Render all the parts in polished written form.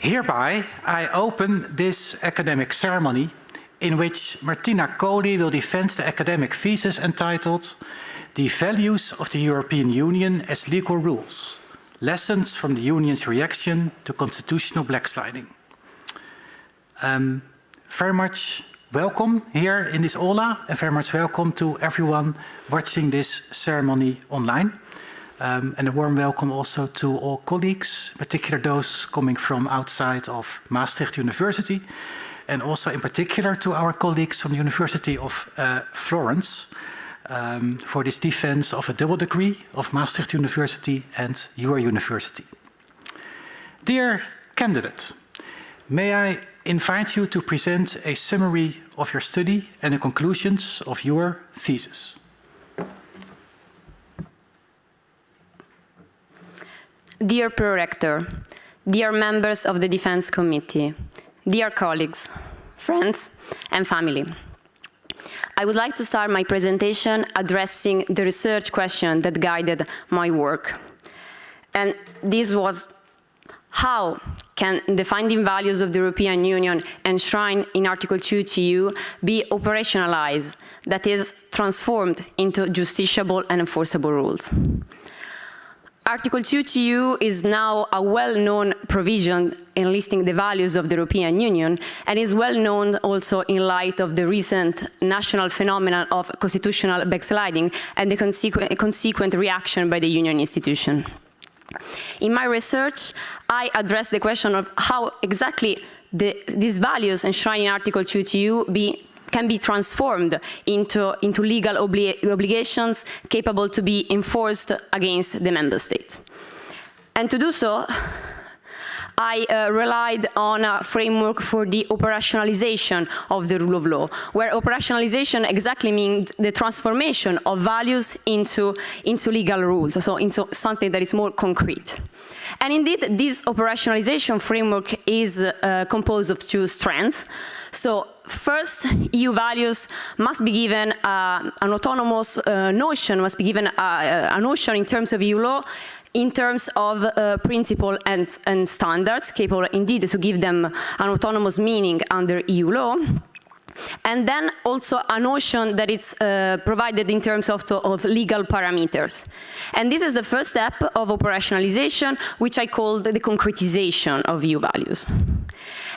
Hereby, I open this academic ceremony in which Martina Coli will defend the academic thesis entitled The Values of the European Union as Legal Rules, Lessons from the Union's Reaction to Constitutional Backsliding. Very much welcome here in this aula, and very much welcome to everyone watching this ceremony online. And a warm welcome also to all colleagues, in particular those coming from outside of Maastricht University, and also in particular to our colleagues from the University of Florence for this defense of a double degree of Maastricht University and your university. Dear candidate, may I invite you to present a summary of your study and the conclusions of your thesis. Dear Pro-Rector, dear members of the Defense Committee, dear colleagues, friends and family, I would like to start my presentation addressing the research question that guided my work. And this was, how can the founding values of the European Union enshrined in Article 2 TU be operationalized, that is, transformed into justiciable and enforceable rules? Article 2 TU is now a well-known provision enlisting the values of the European Union, and is well known also in light of the recent national phenomenon of constitutional backsliding and the consequent reaction by the Union institution. In my research, I addressed the question of how exactly these values enshrined in Article 2 TU can be transformed into legal obligations capable to be enforced against the member state. And to do so, I relied on a framework for the operationalization of the rule of law, where operationalization exactly means the transformation of values into legal rules, so into something that is more concrete. And indeed, this operationalization framework is composed of two strands. So first, EU values must be given an autonomous notion, must be given a notion in terms of EU law, in terms of principle and standards, capable indeed to give them an autonomous meaning under EU law. And then also a notion that is provided in terms of legal parameters. And this is the first step of operationalization, which I called the concretization of EU values.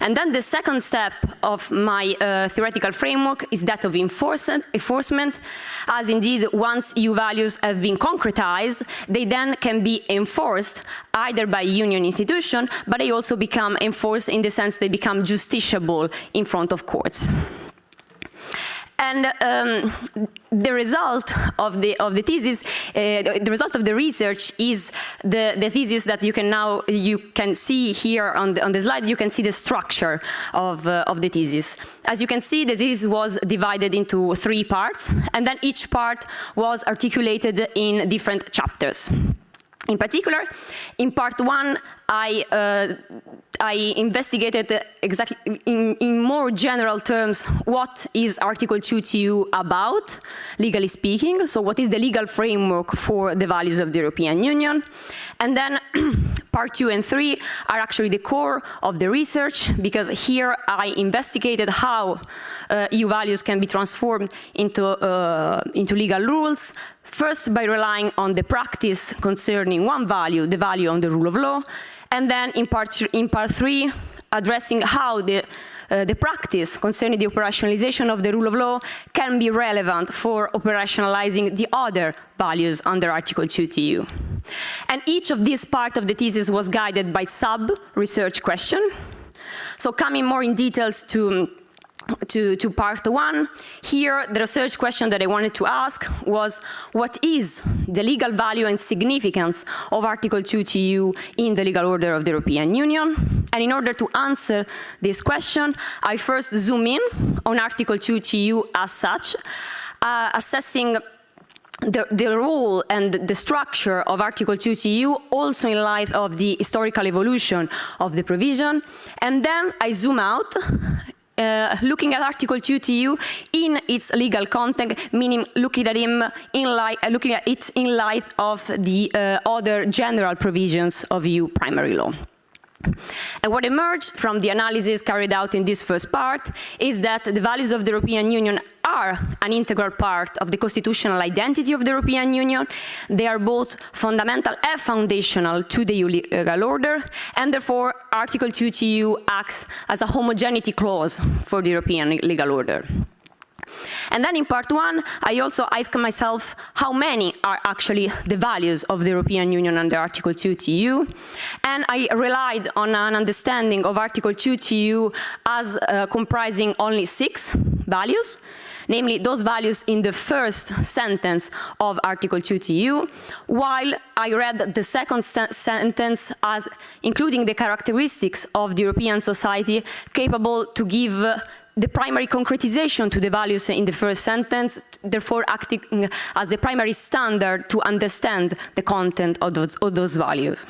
And then the second step of my theoretical framework is that of enforcement, as indeed once EU values have been concretized, they then can be enforced either by union institution, but they also become enforced in the sense they become justiciable in front of courts. And the result of the thesis, the result of the research is the thesis that you can see here on the slide. You can see the structure of the thesis. As you can see, the thesis was divided into 3 parts, and then each part was articulated in different chapters. In particular, in part 1, I investigated exactly in more general terms what is Article 2 TU about, legally speaking, so what is the legal framework for the values of the European Union. And then part 2 and 3 are actually the core of the research, because here I investigated how EU values can be transformed into legal rules, first by relying on the practice concerning one value, the value on the rule of law, and then in part 3, addressing how the practice concerning the operationalization of the rule of law can be relevant for operationalizing the other values under Article 2 TU. And each of these parts of the thesis was guided by sub-research question. So coming more in details to part 1, here the research question that I wanted to ask was, what is the legal value and significance of Article 2 TU in the legal order of the European Union? And in order to answer this question, I first zoom in on Article 2 TU as such, assessing the role and the structure of Article 2 TU, also in light of the historical evolution of the provision. And then I zoom out, looking at Article 2 TU in its legal context, meaning looking at it in light of the other general provisions of EU primary law. And what emerged from the analysis carried out in this first part is that the values of the European Union are an integral part of the constitutional identity of the European Union. They are both fundamental and foundational to the EU legal order, and therefore Article 2 TEU acts as a homogeneity clause for the European legal order. And then in part one, I also asked myself how many are actually the values of the European Union under Article 2 TEU. And I relied on an understanding of Article 2 TEU as comprising only 6 values, namely those values in the first sentence of Article 2 TEU, while I read the second sentence as including the characteristics of the European society capable to give the primary concretization to the values in the first sentence, therefore acting as the primary standard to understand the content of those values.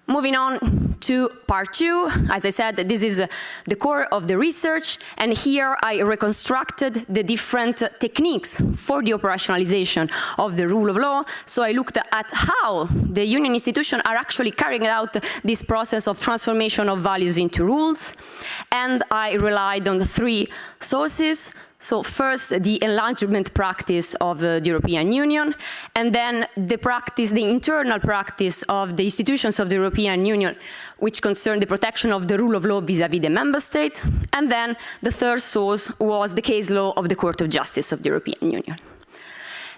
Moving on to part two, as I said, this is the core of the research, and here I reconstructed the different techniques for the operationalization of the rule of law. So I looked at how the Union institutions are actually carrying out this process of transformation of values into rules, and I relied on the 3 sources. So first, the enlargement practice of the European Union, and then the internal practice of the institutions of the European Union, which concern the protection of the rule of law vis-à-vis the member state. And then the third source was the case law of the Court of Justice of the European Union.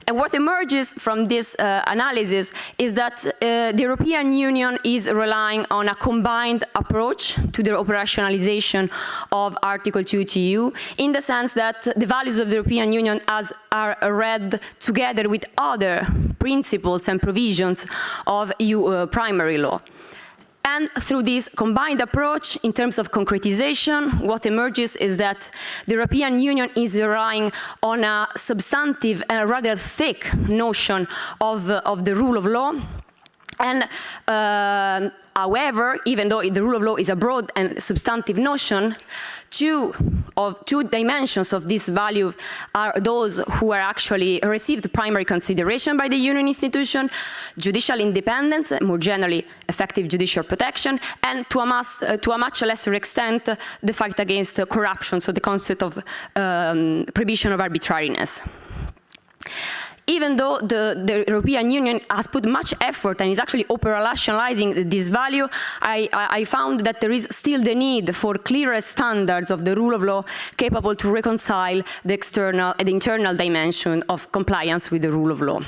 And what emerges from this analysis is that the European Union is relying on a combined approach to the operationalization of Article 2 TEU, in the sense that the values of the European Union are read together with other principles and provisions of EU primary law. And through this combined approach, in terms of concretization, what emerges is that the European Union is relying on a substantive and rather thick notion of the rule of law. And however, even though the rule of law is a broad and substantive notion, two dimensions of this value are those who are actually received primary consideration by the Union institution: judicial independence, more generally effective judicial protection, and to a much lesser extent the fight against corruption, so the concept of prohibition of arbitrariness. Even though the European Union has put much effort and is actually operationalizing this value, I found that there is still the need for clearer standards of the rule of law capable to reconcile the external and internal dimension of compliance with the rule of law.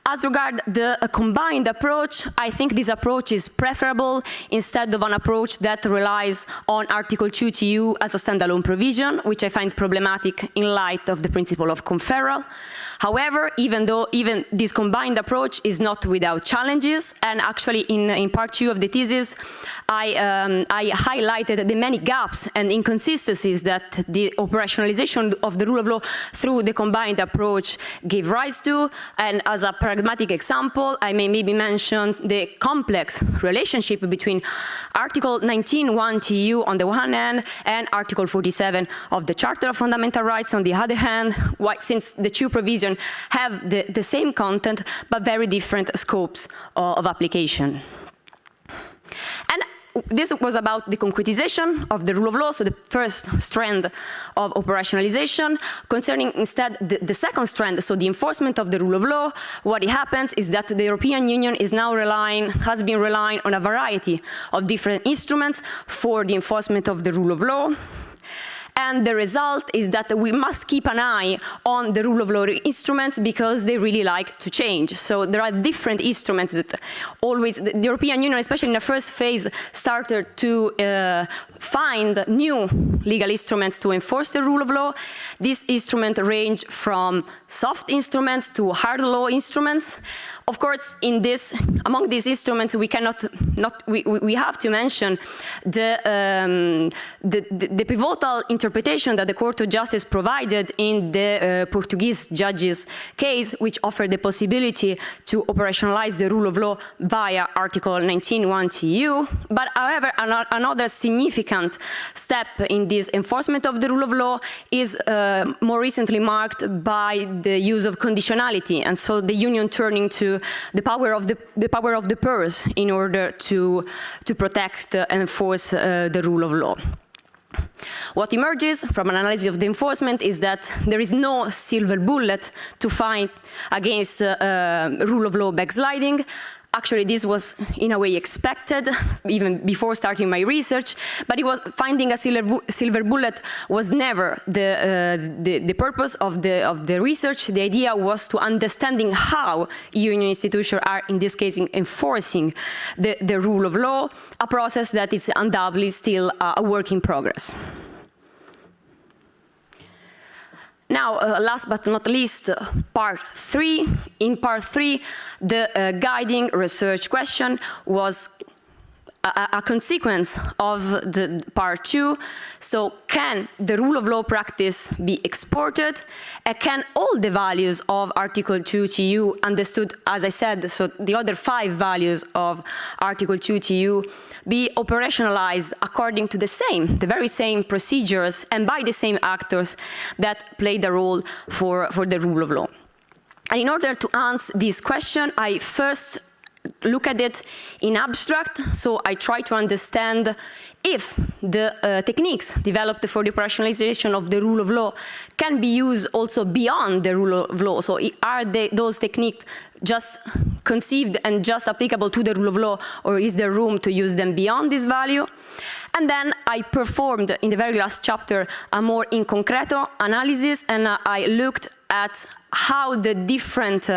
As regards the combined approach, I think this approach is preferable instead of an approach that relies on Article 2 TEU as a standalone provision, which I find problematic in light of the principle of conferral. However, even this combined approach is not without challenges, and actually in part 2 of the thesis, I highlighted the many gaps and inconsistencies that the operationalization of the rule of law through the combined approach gave rise to. And as a pragmatic example, I may maybe mention the complex relationship between Article 19(1) TEU on the one hand and Article 47 of the Charter of Fundamental Rights on the other hand, since the two provisions have the same content but very different scopes of application. And this was about the concretization of the rule of law, so the first strand of operationalization. Concerning instead the second strand, so the enforcement of the rule of law, what happens is that the European Union is now has been relying on a variety of different instruments for the enforcement of the rule of law. And the result is that we must keep an eye on the rule of law instruments because they really like to change. So there are different instruments that the European Union, especially in the first phase, started to find new legal instruments to enforce the rule of law. These instruments range from soft instruments to hard law instruments. Of course, among these instruments, we have to mention the pivotal interpretation that the Court of Justice provided in the Portuguese judge's case, which offered the possibility to operationalize the rule of law via Article 19(1) TEU. But however, another significant step in this enforcement of the rule of law is more recently marked by the use of conditionality, and so the Union turning to the power of the purse in order to protect and enforce the rule of law. What emerges from an analysis of the enforcement is that there is no silver bullet to fight against rule of law backsliding. Actually, this was in a way expected, even before starting my research, but finding a silver bullet was never the purpose of the research. The idea was to understanding how union institutions are, in this case, enforcing the rule of law, a process that is undoubtedly still a work in progress. Now, last but not least, part 3. In part 3, the guiding research question was a consequence of the part 2. So can the rule of law practice be exported? And can all the values of Article 2 TU understood, as I said, so the other 5 values of Article 2 TU be operationalized according to the very same procedures and by the same actors that played a role for the rule of law? And in order to answer this question, I first look at it in abstract, so I try to understand if the techniques developed for the operationalization of the rule of law can be used also beyond the rule of law. So are those techniques just conceived and just applicable to the rule of law, or is there room to use them beyond this value? And then I performed, in the very last chapter, a more in concreto analysis, and I looked at how the different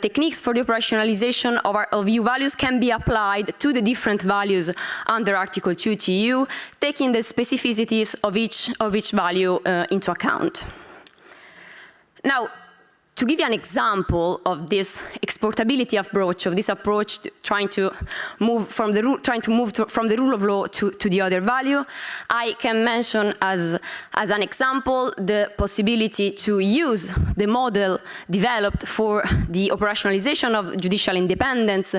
techniques for the operationalization of EU values can be applied to the different values under Article 2 TU, taking the specificities of each value into account. Now, to give you an example of this exportability approach, of this approach trying to move from the rule of law to the other value, I can mention as an example the possibility to use the model developed for the operationalization of judicial independence,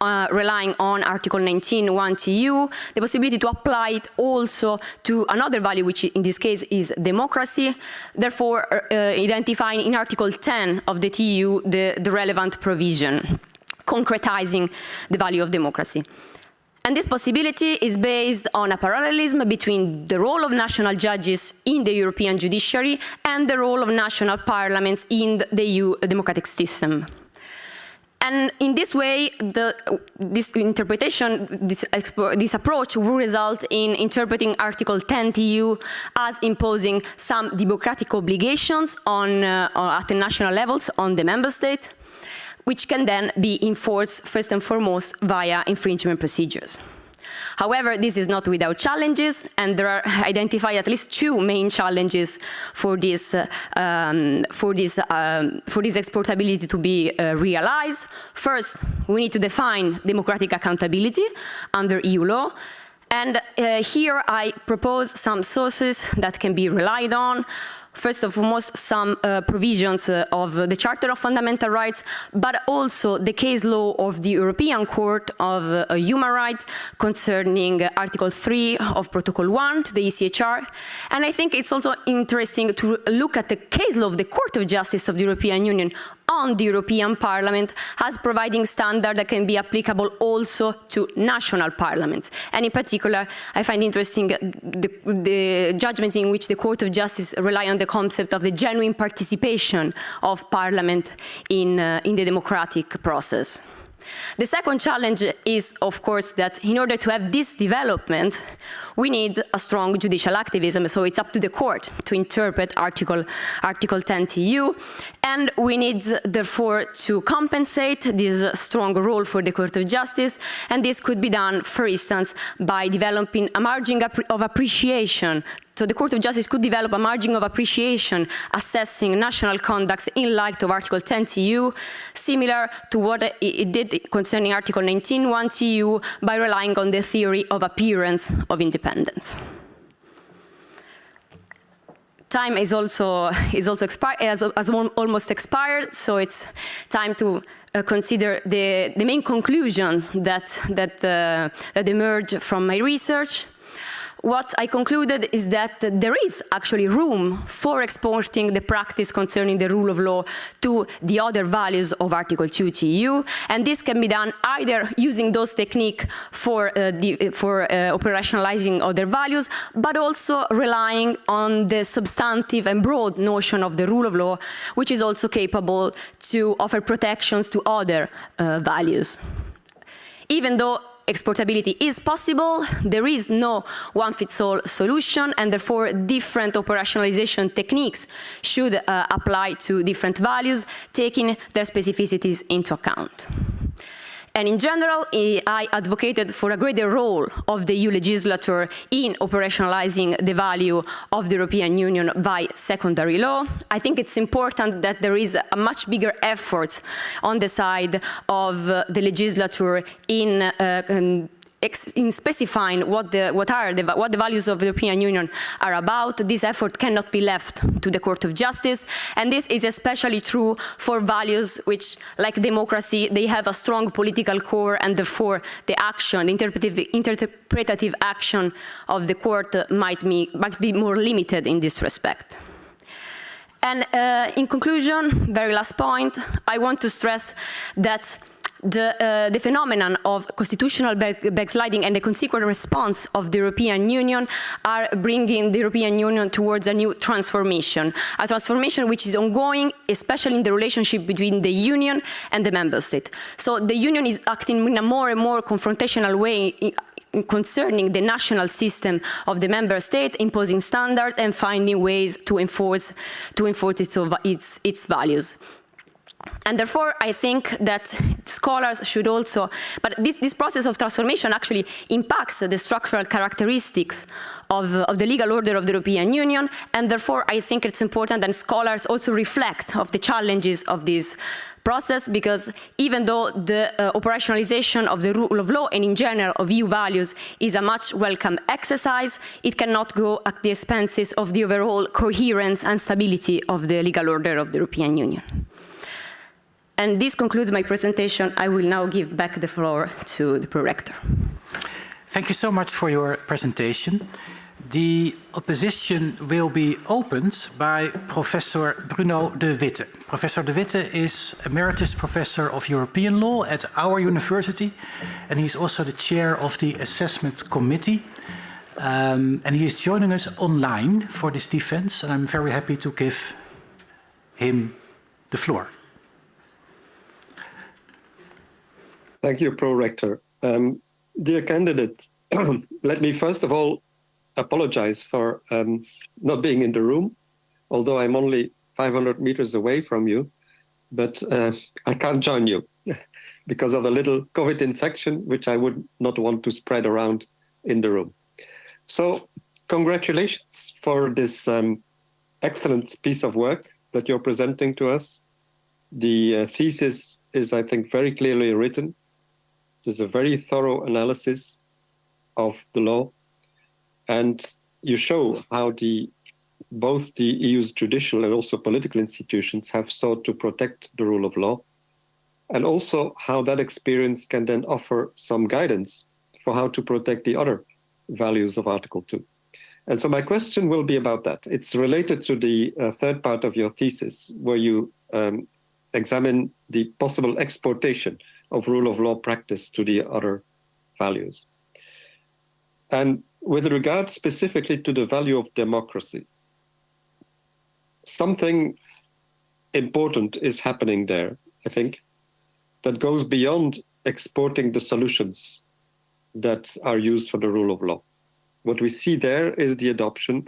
relying on Article 19(1) TU, the possibility to apply it also to another value, which in this case is democracy, therefore identifying in Article 10 of the TU the relevant provision, concretizing the value of democracy. And this possibility is based on a parallelism between the role of national judges in the European judiciary and the role of national parliaments in the EU democratic system. And in this way, this interpretation, this approach will result in interpreting Article 10 TU as imposing some democratic obligations at the national levels on the member state, which can then be enforced first and foremost via infringement procedures. However, this is not without challenges, and there are identified at least 2 main challenges for this exportability to be realized. First, we need to define democratic accountability under EU law. And here I propose some sources that can be relied on. First and foremost, some provisions of the Charter of Fundamental Rights, but also the case law of the European Court of Human Rights concerning Article 3 of Protocol 1 to the ECHR. And I think it's also interesting to look at the case law of the Court of Justice of the European Union on the European Parliament as providing standards that can be applicable also to national parliaments. And in particular, I find interesting the judgments in which the Court of Justice rely on the concept of the genuine participation of Parliament in the democratic process. The second challenge is, of course, that in order to have this development, we need a strong judicial activism, so it's up to the court to interpret Article 10 TU, and we need, therefore, to compensate this strong role for the Court of Justice, and this could be done, for instance, by developing a margin of appreciation. So the Court of Justice could develop a margin of appreciation assessing national conducts in light of Article 10 TU, similar to what it did concerning Article 19(1) TU by relying on the theory of appearance of independence. Time is also expired, has almost expired, so it's time to consider the main conclusions that emerge from my research. what I concluded is that there is actually room for exporting the practice concerning the rule of law to the other values of Article 2 TEU, and this can be done either using those techniques for operationalizing other values, but also relying on the substantive and broad notion of the rule of law, which is also capable to offer protections to other values. Even though exportability is possible, there is no one-fits-all solution, and therefore different operationalization techniques should apply to different values, taking their specificities into account. And in general, I advocated for a greater role of the EU legislator in operationalizing the value of the European Union by secondary law. I think it's important that there is a much bigger effort on the side of the legislator in specifying what the values of the European Union are about. This effort cannot be left to the Court of Justice, and this is especially true for values which, like democracy, they have a strong political core, and therefore the action, the interpretative action of the Court might be more limited in this respect. And in conclusion, very last point, I want to stress that the phenomenon of constitutional backsliding and the consequent response of the European Union are bringing the European Union towards a new transformation, a transformation which is ongoing, especially in the relationship between the Union and the Member State. So the Union is acting in a more and more confrontational way concerning the national system of the Member State, imposing standards and finding ways to enforce its values. And therefore, I think that scholars should also, but this process of transformation actually impacts the structural characteristics of the legal order of the European Union, and therefore I think it's important that scholars also reflect of the challenges of this process, because even though the operationalization of the rule of law and in general of EU values is a much welcome exercise, it cannot go at the expenses of the overall coherence and stability of the legal order of the European Union. And this concludes my presentation. I will now give back the floor to the Prorector. Thank you so much for your presentation. The opposition will be opened by Professor Bruno de Witte. Professor de Witte is Emeritus Professor of European Law at our university, and he is also the chair of the Assessment Committee. And he is joining us online for this defense, and I'm very happy to give him the floor. Thank you, Pro-Rector. Dear candidate, let me first of all apologize for not being in the room, although I'm only 500 meters away from you, but I can't join you because of a little COVID infection, which I would not want to spread around in the room. So congratulations for this excellent piece of work that you're presenting to us. The thesis is, I think, very clearly written. There's a very thorough analysis of the law, and you show how both the EU's judicial and also political institutions have sought to protect the rule of law, and also how that experience can then offer some guidance for how to protect the other values of Article 2. And so my question will be about that. It's related to the third part of your thesis, where you examine the possible exportation of rule of law practice to the other values. And with regard specifically to the value of democracy, something important is happening there, I think, that goes beyond exporting the solutions that are used for the rule of law. What we see there is the adoption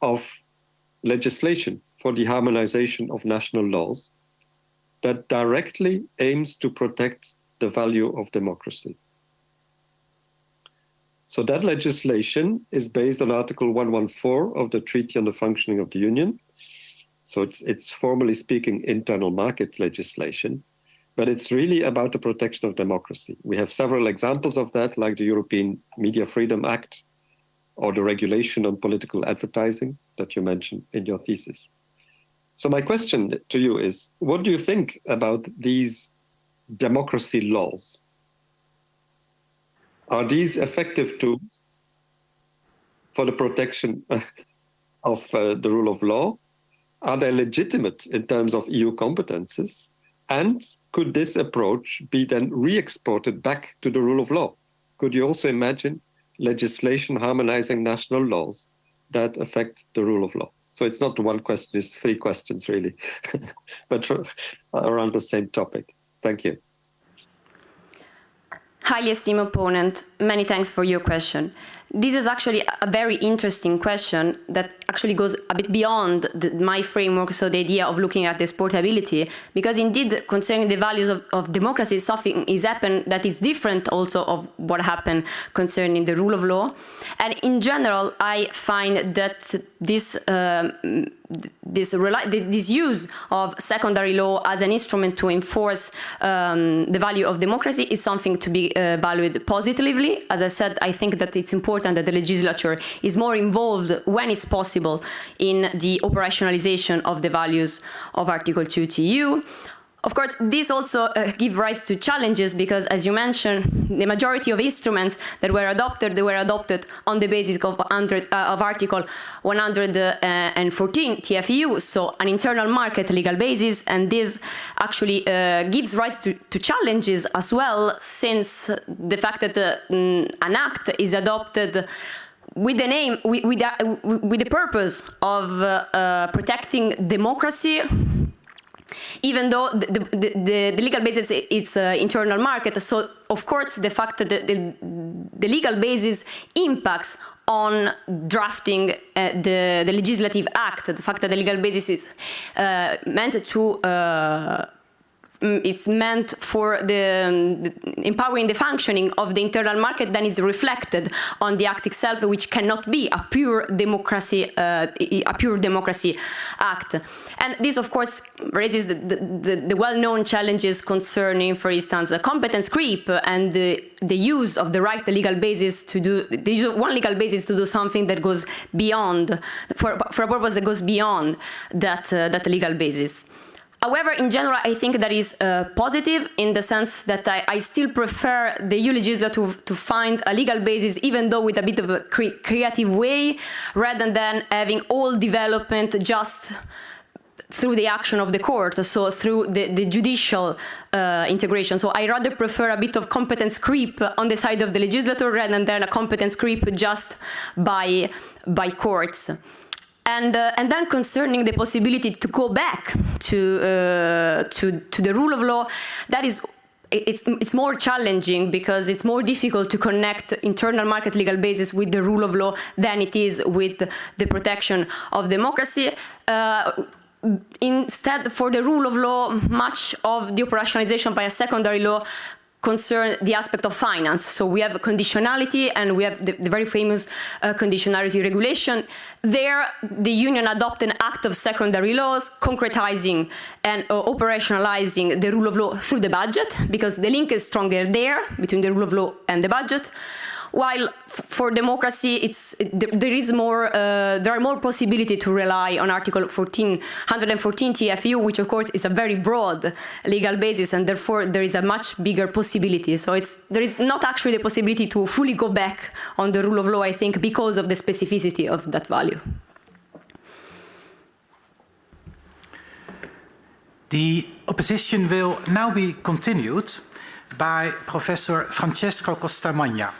of legislation for the harmonization of national laws that directly aims to protect the value of democracy. So that legislation is based on Article 114 of the Treaty on the Functioning of the Union. So it's formally speaking internal market legislation, but it's really about the protection of democracy. We have several examples of that, like the European Media Freedom Act or the regulation on political advertising that you mentioned in your thesis. So my question to you is, what do you think about these democracy laws? Are these effective tools for the protection of the rule of law? Are they legitimate in terms of EU competences? And could this approach be then re-exported back to the rule of law? Could you also imagine legislation harmonizing national laws that affect the rule of law? So it's not one question, it's three questions really, but around the same topic. Thank you. Highly esteemed opponent, many thanks for your question. This is actually a very interesting question that actually goes a bit beyond my framework, so the idea of looking at exportability, because indeed concerning the values of democracy, something is happened that is different also of what happened concerning the rule of law. And in general, I find that this use of secondary law as an instrument to enforce the value of democracy is something to be valued positively. As I said, I think that it's important that the legislature is more involved when it's possible in the operationalization of the values of Article 2 TU. Of course, this also gives rise to challenges because, as you mentioned, the majority of instruments that were adopted, they were adopted on the basis of Article 114 TFEU, so an internal market legal basis, and this actually gives rise to challenges as well, since the fact that an act is adopted with the name, with the purpose of protecting democracy, even though the legal basis is internal market. So, of course, the fact that the legal basis impacts on drafting the legislative act, the fact that the legal basis is meant to it's meant for the empowering the functioning of the internal market, then is reflected on the act itself, which cannot be a pure democracy act. And this, of course, raises the well-known challenges concerning, for instance, competence creep and the use of the right legal basis to do the use of one legal basis to do something that goes beyond for a purpose that goes beyond that legal basis. However, in general, I think that is positive in the sense that I still prefer the EU legislature to find a legal basis, even though with a bit of a creative way, rather than having all development just through the action of the court, so through the judicial integration. So I rather prefer a bit of competence creep on the side of the legislature rather than a competence creep just by courts. And then concerning the possibility to go back to the rule of law, that is, it's more challenging because it's more difficult to connect internal market legal basis with the rule of law than it is with the protection of democracy. Instead, for the rule of law, much of the operationalization by a secondary law concern the aspect of finance. So we have conditionality and we have the very famous conditionality regulation. There, the Union adopted an act of secondary laws, concretizing and operationalizing the rule of law through the budget, because the link is stronger there between the rule of law and the budget. While for democracy, there are more possibility to rely on Article 114 TFEU, which of course is a very broad legal basis, and therefore there is a much bigger possibility. So there is not actually the possibility to fully go back on the rule of law, I think, because of the specificity of that value. The opposition will now be continued by Professor Francesco Costamagna.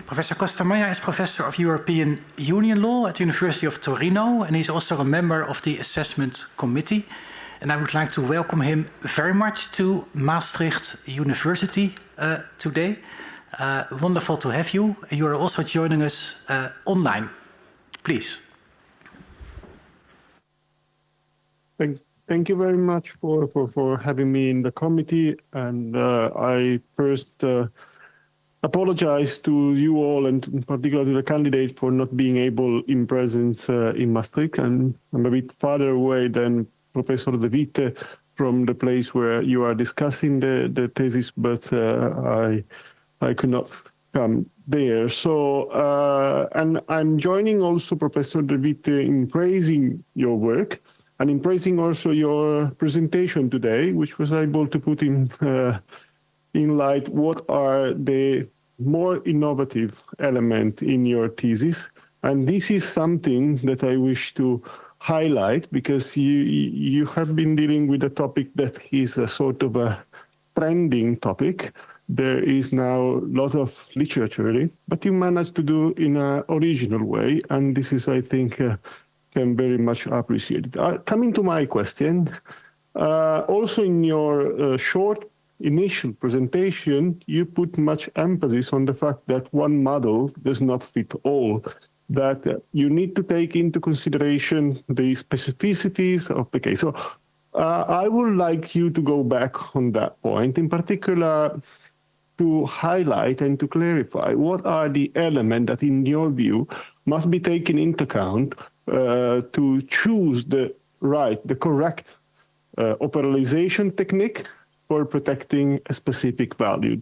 Professor Costamagna is Professor of European Union Law at the University of Torino, and he's also a member of the Assessment Committee. And I would like to welcome him very much to Maastricht University today. Wonderful to have you. You are also joining us online. Please. Thank you very much for having me in the committee. And I first apologize to you all, and in particular to the candidate, for not being able in presence in Maastricht. And I'm a bit farther away than Professor De Witte from the place where you are discussing the thesis, but I could not come there. So, and I'm joining also Professor De Witte in praising your work and in praising also your presentation today, which was able to put in light what are the more innovative elements in your thesis, And this is something that I wish to highlight, because you have been dealing with a topic that is a sort of a trending topic. There is now a lot of literature, but you managed to do in an original way, and this is, I think, can very much appreciate it. Coming to my question, also in your short initial presentation, you put much emphasis on the fact that one model does not fit all, that you need to take into consideration the specificities of the case. So I would like you to go back on that point, in particular to highlight and to clarify what are the elements that, in your view, must be taken into account to choose the correct operationalization technique for protecting a specific value.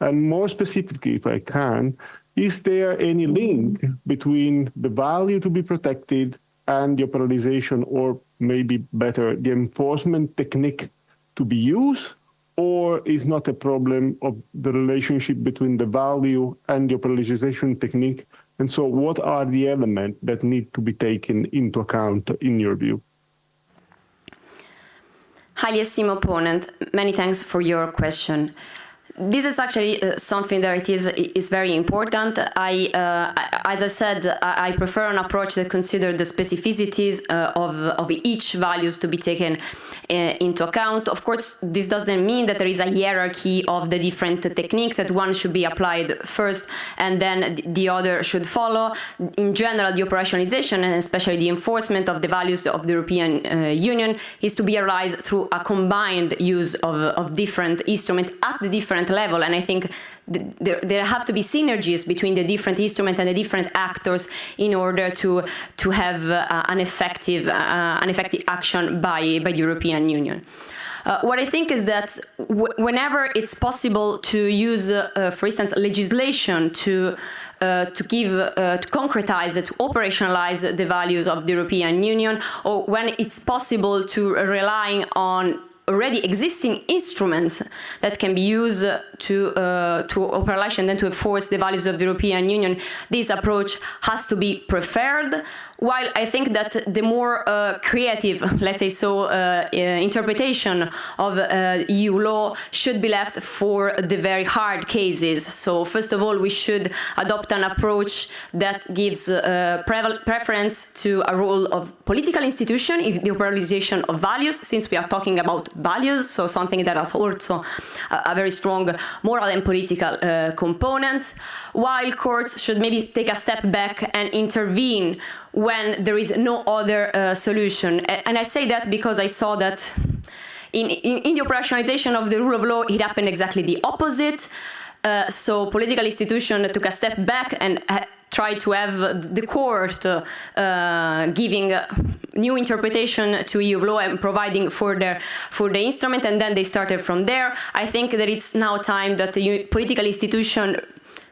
And more specifically, if I can, is there any link between the value to be protected and the operationalization, or maybe better, the enforcement technique to be used? Or is not a problem of the relationship between the value and the operationalization technique? And so what are the elements that need to be taken into account in your view? Highly esteemed opponent, many thanks for your question. This is actually something that is very important. As I said, I prefer an approach that considers the specificities of each values to be taken into account. Of course, this doesn't mean that there is a hierarchy of the different techniques, that one should be applied first and then the other should follow. In general, the operationalization and especially the enforcement of the values of the European Union is to be realized through a combined use of different instruments at the different level, and I think there have to be synergies between the different instruments and the different actors in order to have an effective action by the European Union. What I think is that whenever it's possible to use, for instance, legislation to concretize, to operationalize the values of the European Union, or when it's possible to rely on already existing instruments that can be used to operationalize and then to enforce the values of the European Union, this approach has to be preferred. While I think that the more creative, let's say so, interpretation of EU law should be left for the very hard cases. So first of all, we should adopt an approach that gives preference to a role of political institution in the operationalization of values, since we are talking about values, so something that has also a very strong moral and political component, while courts should maybe take a step back and intervene when there is no other solution. And I say that because I saw that in the operationalization of the rule of law, it happened exactly the opposite. So political institution took a step back and tried to have the court giving new interpretation to EU law and providing for the instrument, and then they started from there. I think that it's now time that the political institution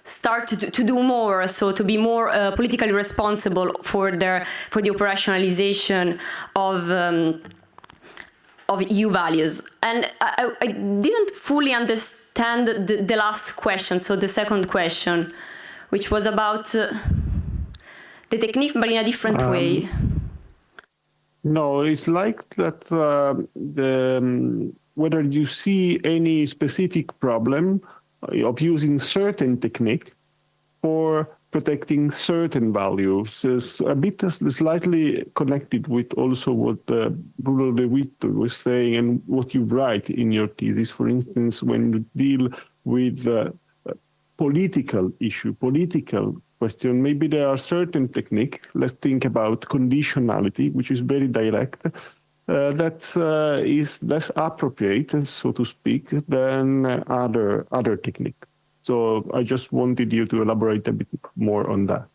start to do more, so to be more politically responsible for the operationalization of EU values. And I didn't fully understand the last question, so the second question, which was about the technique, but in a different way. No, it's like that. Whether you see any specific problem of using certain technique for protecting certain values is a bit slightly connected with also what Bruno De Witt was saying and what you write in your thesis. For instance, when you deal with political issue, political question, maybe there are certain technique. Let's think about conditionality, which is very direct. That is less appropriate, so to speak, than other technique. So I just wanted you to elaborate a bit more on that.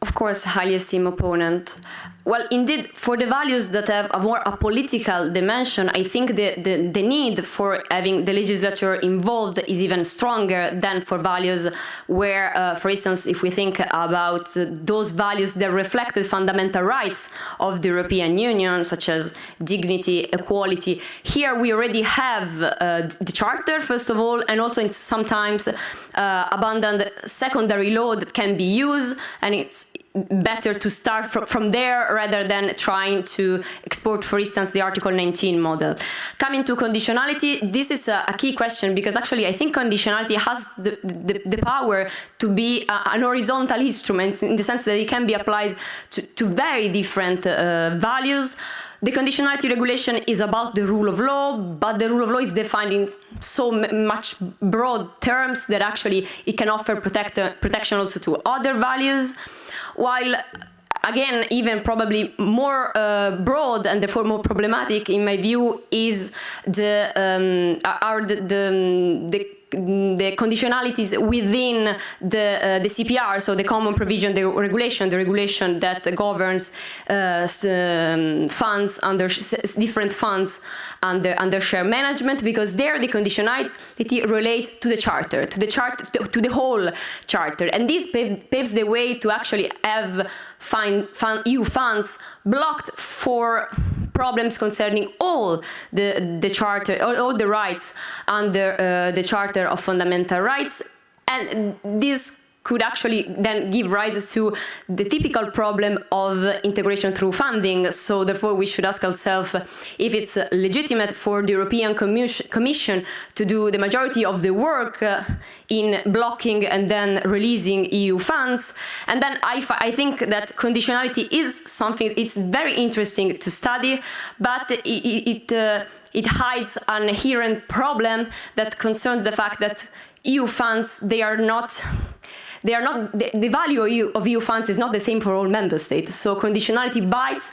Of course, highly esteemed opponent. Well, indeed, for the values that have a political dimension, I think the need for having the legislature involved is even stronger than for values where, for instance, if we think about those values that reflect the fundamental rights of the European Union, such as dignity, equality, here we already have the Charter, first of all, and also sometimes abundant secondary law that can be used, and it's better to start from there rather than trying to export, for instance, the Article 19 model. Coming to conditionality, this is a key question, because actually I think conditionality has the power to be an horizontal instrument, in the sense that it can be applied to very different values. The conditionality regulation is about the rule of law, but the rule of law is defined in so much broad terms that actually it can offer protection also to other values. While, again, even probably more broad and therefore more problematic, in my view, is the conditionalities within the CPR, so the common provision, the regulation that governs funds under different funds under share management, because there the conditionality relates to the charter, to the whole charter, and this paves the way to actually have EU funds blocked for problems concerning all the charter, all the rights under the Charter of Fundamental Rights, and this could actually then give rise to the typical problem of integration through funding. So therefore we should ask ourselves if it's legitimate for the European Commission to do the majority of the work in blocking and then releasing EU funds. And then I think that conditionality is something, it's very interesting to study, but it hides an inherent problem that concerns the fact that EU funds, the value of EU funds is not the same for all member states. So conditionality bites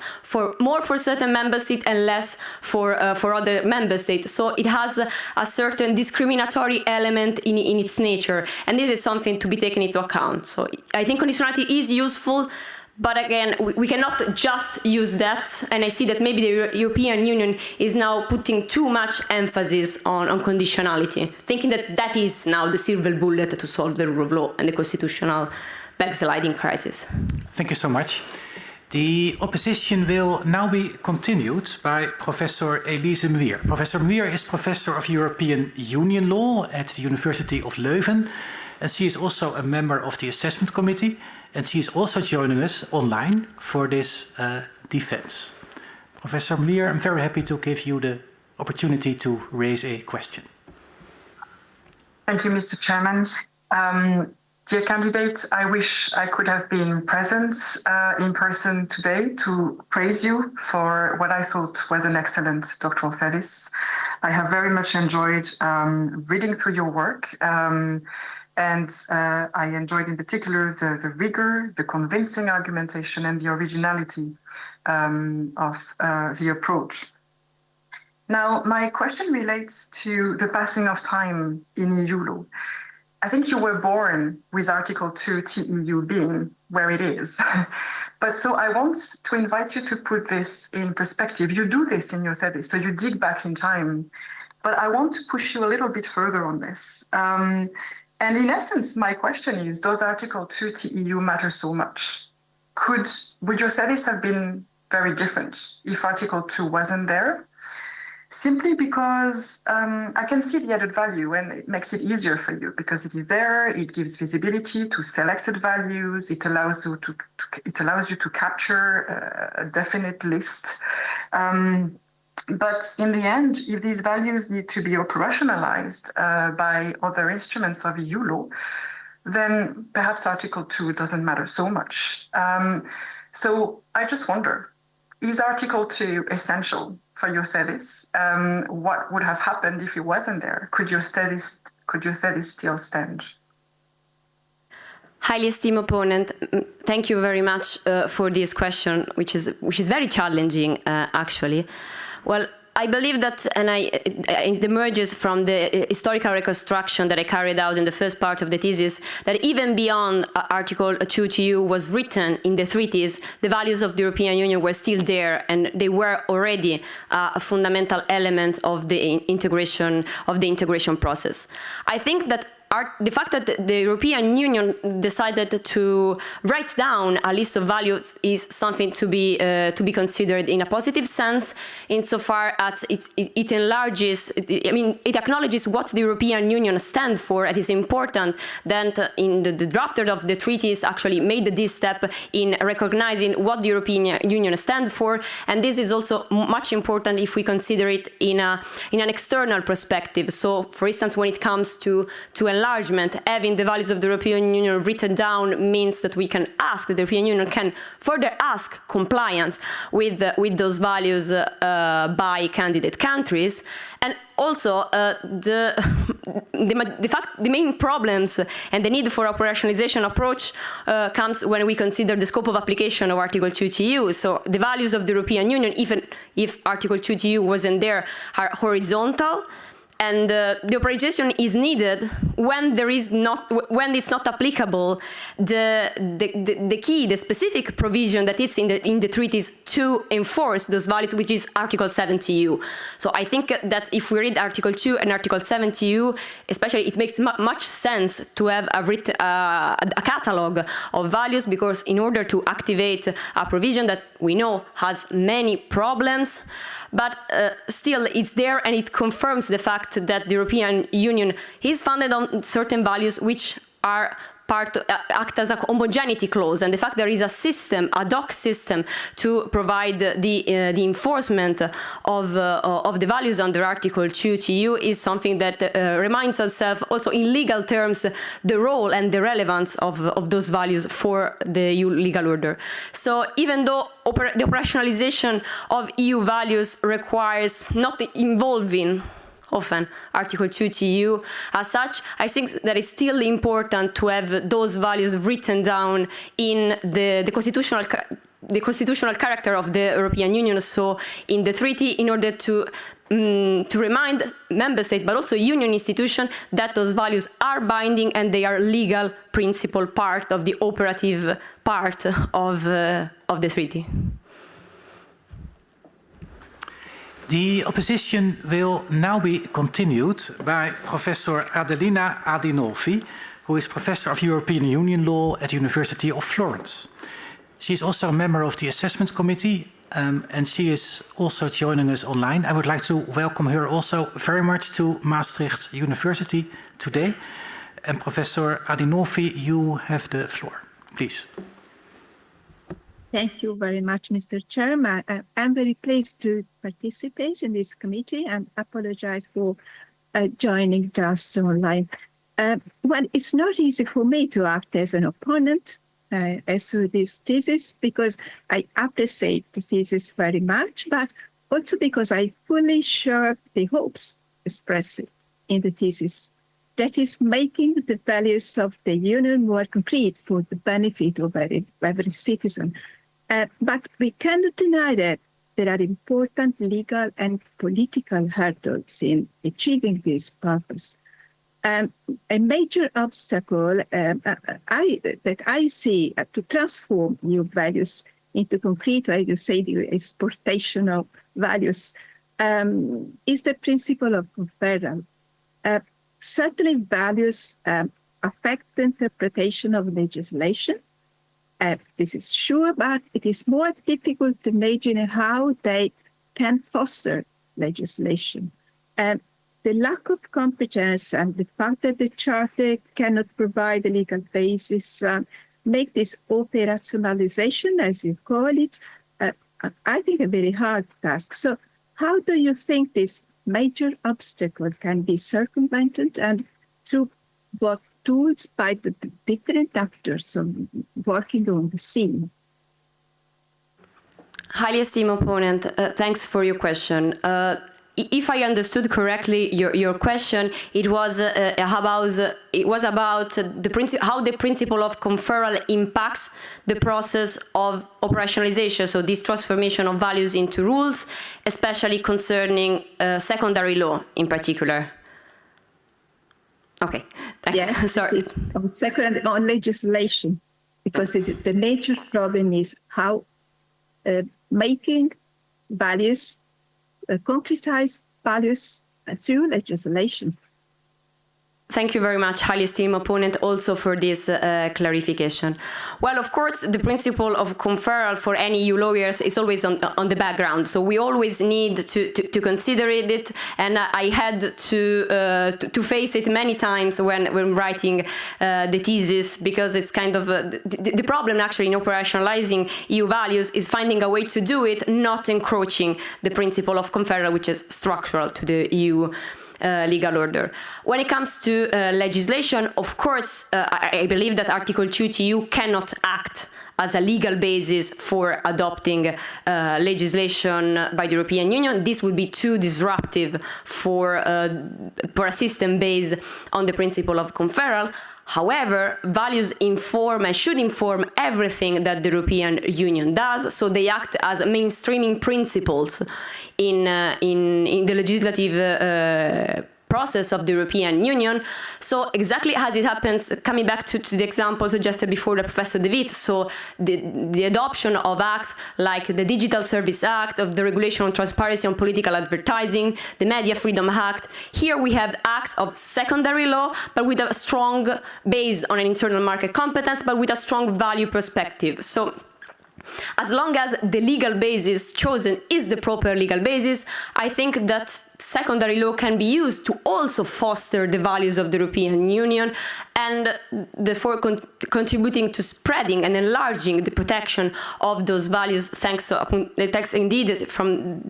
more for certain member states and less for other member states. So it has a certain discriminatory element in its nature, and this is something to be taken into account. So I think conditionality is useful, but again, we cannot just use that, and I see that maybe the European Union is now putting too much emphasis on conditionality, thinking that that is now the silver bullet to solve the rule of law and the constitutional backsliding crisis. Thank you so much. The opposition will now be continued by Professor Elise Muir. Professor Muir is Professor of European Union Law at the University of Leuven, and she is also a member of the Assessment Committee, and she is also joining us online for this defense. Professor Muir, I'm very happy to give you the opportunity to raise a question. Thank you, Mr. Chairman. Dear candidates, I wish I could have been present in person today to praise you for what I thought was an excellent doctoral thesis. I have very much enjoyed reading through your work, and I enjoyed in particular the rigor, the convincing argumentation, and the originality of the approach. Now, my question relates to the passing of time in EU law. I think you were born with Article 2 TEU being where it is. But so I want to invite you to put this in perspective. You do this in your thesis, so you dig back in time. But I want to push you a little bit further on this. And in essence, my question is, does Article 2 TEU matter so much? Would your thesis have been very different if Article 2 wasn't there? Simply because I can see the added value, and it makes it easier for you because it is there. It gives visibility to selected values. It allows you to capture a definite list. But in the end, if these values need to be operationalized by other instruments of EU law, then perhaps Article 2 doesn't matter so much. So I just wonder, is Article 2 essential for your thesis? What would have happened if it wasn't there? Could your thesis still stand? Highly esteemed opponent, thank you very much for this question, which is very challenging, actually. Well, I believe that, and it emerges from the historical reconstruction that I carried out in the first part of the thesis, that even beyond Article 2 TEU was written in the treaties, the values of the European Union were still there, and they were already a fundamental element of the integration process. I think that the fact that the European Union decided to write down a list of values is something to be considered in a positive sense, insofar as it enlarges. I mean, it acknowledges what the European Union stands for. It is important that in the drafter of the treaties actually made this step in recognizing what the European Union stands for, and this is also much important if we consider it in an external perspective. So, for instance, when it comes to enlargement, having the values of the European Union written down means that we can ask, the European Union can further ask compliance with those values by candidate countries. And also, the main problems and the need for operationalization approach comes when we consider the scope of application of Article 2 TU. So the values of the European Union, even if Article 2 TU wasn't there, are horizontal. And the authorization is needed when it's not applicable the specific provision that is in the treaties to enforce those values, which is Article 7 TU. So I think that if we read Article 2 and Article 7 TU, especially, it makes much sense to have a catalog of values, because in order to activate a provision that we know has many problems, but still it's there, and it confirms the fact that the European Union is founded on certain values which are act as a homogeneity clause, and the fact there is a system, ad hoc system, to provide the enforcement of the values under Article 2 TU is something that reminds us of also in legal terms the role and the relevance of those values for the EU legal order. So even though the operationalization of EU values requires not involving often Article 2 TU as such, I think that it's still important to have those values written down in the constitutional character of the European Union, so in the treaty, in order to remind member states, but also union institutions, that those values are binding and they are legal principle part of the operative part of the treaty. The opposition will now be continued by Professor Adelina Adinolfi, who is Professor of European Union Law at the University of Florence. She is also a member of the Assessment Committee, and she is also joining us online. I would like to welcome her also very much to Maastricht University today. And Professor Adinolfi, you have the floor, please. Thank you very much, Mr. Chairman. I'm very pleased to participate in this committee and apologize for joining just online. Well, it's not easy for me to act as an opponent as to this thesis, because I appreciate the thesis very much, but also because I fully share the hopes expressed in the thesis, that is making the values of the Union more concrete for the benefit of every citizen. But we cannot deny that there are important legal and political hurdles in achieving this purpose. A major obstacle that I see to transform new values into concrete, as you say, the exportation of values, is the principle of conferral. Certainly values affect the interpretation of legislation. This is sure, but it is more difficult to imagine how they can foster legislation. The lack of competence and the fact that the Charter cannot provide a legal basis make this operationalization, as you call it, I think a very hard task. So how do you think this major obstacle can be circumvented, and through what tools by the different actors working on the scene? Highly esteemed opponent, thanks for your question. If I understood correctly, your question, it was about how the principle of conferral impacts the process of operationalization. So this transformation of values into rules, especially concerning secondary law in particular. Okay, thanks. Yes, sorry. Second, on legislation, because the major problem is how making values, concretize values through legislation. Thank you very much, highly esteemed opponent, also for this clarification. Well, of course, the principle of conferral for any EU lawyers is always on the background. So we always need to consider it. And I had to face it many times when writing the thesis, because it's kind of the problem actually in operationalizing EU values is finding a way to do it, not encroaching the principle of conferral, which is structural to the EU legal order. When it comes to legislation, of course, I believe that Article 2 TU cannot act as a legal basis for adopting legislation by the European Union. This would be too disruptive for a system based on the principle of conferral. However, values inform and should inform everything that the European Union does, so they act as mainstreaming principles in the legislative process of the European Union. So exactly as it happens, coming back to the example suggested before by Professor De Witt, so the adoption of acts like the Digital Service Act, of the Regulation on Transparency on Political Advertising, the Media Freedom Act. Here we have acts of secondary law, but with a strong base on an internal market competence, but with a strong value perspective. So as long as the legal basis chosen is the proper legal basis, I think that secondary law can be used to also foster the values of the European Union and therefore contributing to spreading and enlarging the protection of those values thanks indeed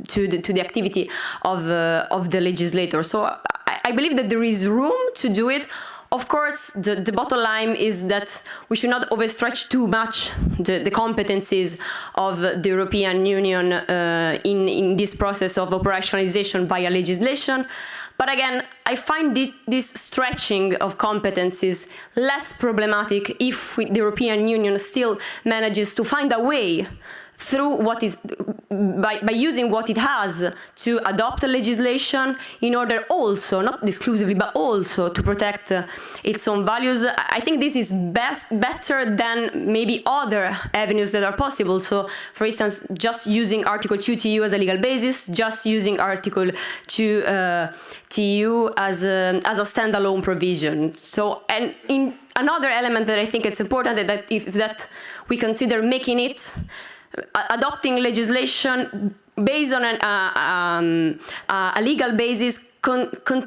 to the activity of the legislator. So I believe that there is room to do it. Of course, the bottom line is that we should not overstretch too much the competencies of the European Union in this process of operationalization via legislation. But again, I find this stretching of competencies less problematic if the European Union still manages to find a way through what is by using what it has to adopt a legislation in order also, not exclusively, but also to protect its own values. I think this is better than maybe other avenues that are possible. So, for instance, just using Article 2 TU as a legal basis, just using Article 2 TU as a standalone provision. So, and in another element that I think it's important that we consider making it adopting legislation based on a legal basis,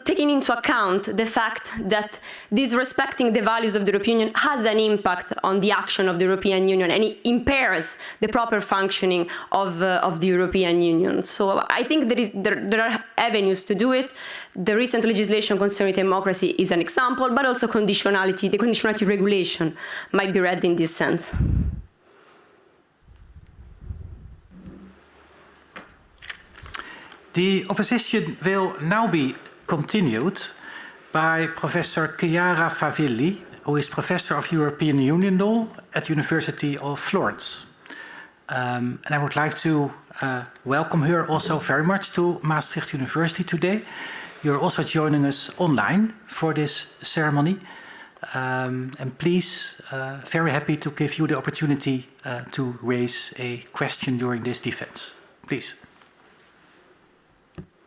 taking into account the fact that disrespecting the values of the European Union has an impact on the action of the European Union and it impairs the proper functioning of the European Union. So I think there are avenues to do it. The recent legislation concerning democracy is an example, but also conditionality, the conditionality regulation might be read in this sense. The opposition will now be continued by Professor Chiara Favilli, who is Professor of European Union Law at the University of Florence. And I would like to welcome her also very much to Maastricht University today. You're also joining us online for this ceremony. And please, very happy to give you the opportunity to raise a question during this defense. Please.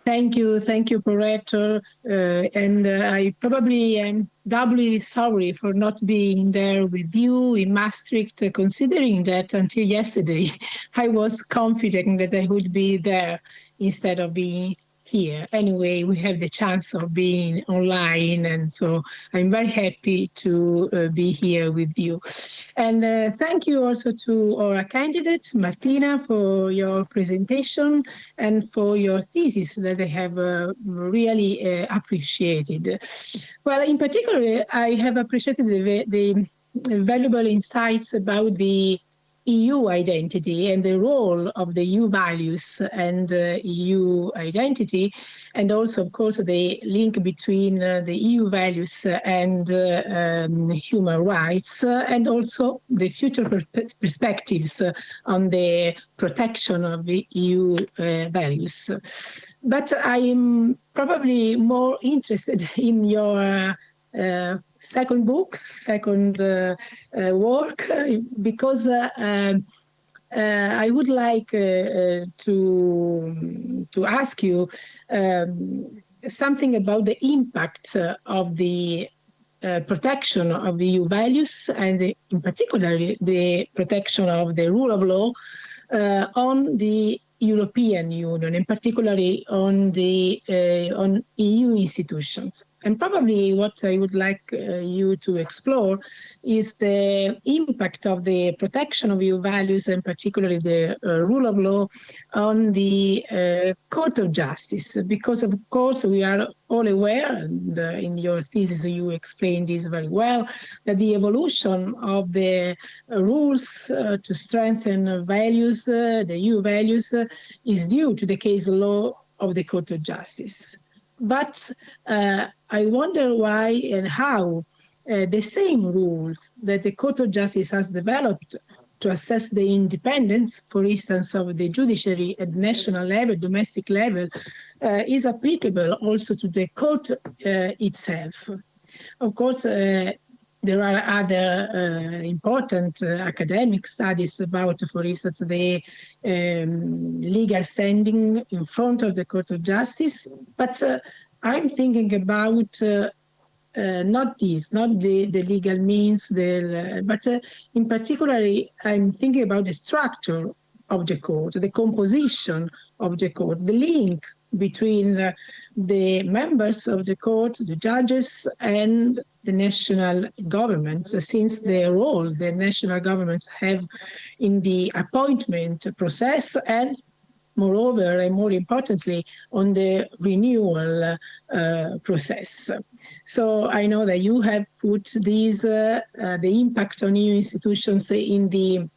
Thank you, Prorector. And I probably am doubly sorry for not being there with you in Maastricht, considering that until yesterday I was confident that I would be there instead of being here. Anyway, we have the chance of being online, and so I'm very happy to be here with you. And thank you also to our candidate, Martina, for your presentation and for your thesis that I have really appreciated. Well, in particular, I have appreciated the valuable insights about the EU identity and the role of the EU values and EU identity, and also, of course, the link between the EU values and human rights, and also the future perspectives on the protection of the EU values. But I am probably more interested in your second book, second work, because I would like to ask you something about the impact of the protection of EU values, and in particular the protection of the rule of law on the European Union, and particularly on the on EU institutions. And probably what I would like you to explore is the impact of the protection of EU values, and particularly the rule of law, on the Court of Justice, because of course we are all aware, and in your thesis you explained this very well, that the evolution of the rules to strengthen values, the EU values, is due to the case law of the Court of Justice. But I wonder why and how the same rules that the Court of Justice has developed to assess the independence, for instance, of the judiciary at national level, domestic level, is applicable also to the court itself. Of course, there are other important academic studies about, for instance, the legal standing in front of the Court of Justice, but I'm thinking about not the legal means, but in particular, I'm thinking about the structure of the court, the composition of the court, the link between the members of the court, the judges, and the national governments, since the role the national governments have in the appointment process, and moreover, and more importantly, on the renewal process. So I know that you have put these, the impact on EU institutions in the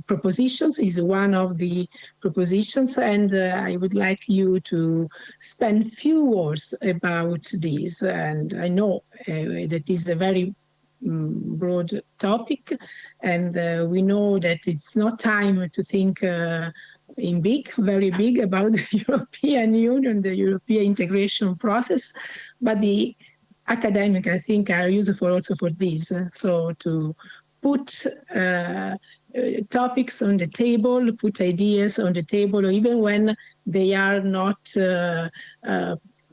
propositions, is one of the propositions, and I would like you to spend a few words about this. And I know that is a very broad topic, and we know that it's not time to think in very big about the European Union, the European integration process, but the academic, I think, are useful also for this. So to put topics on the table, put ideas on the table, even when they are not,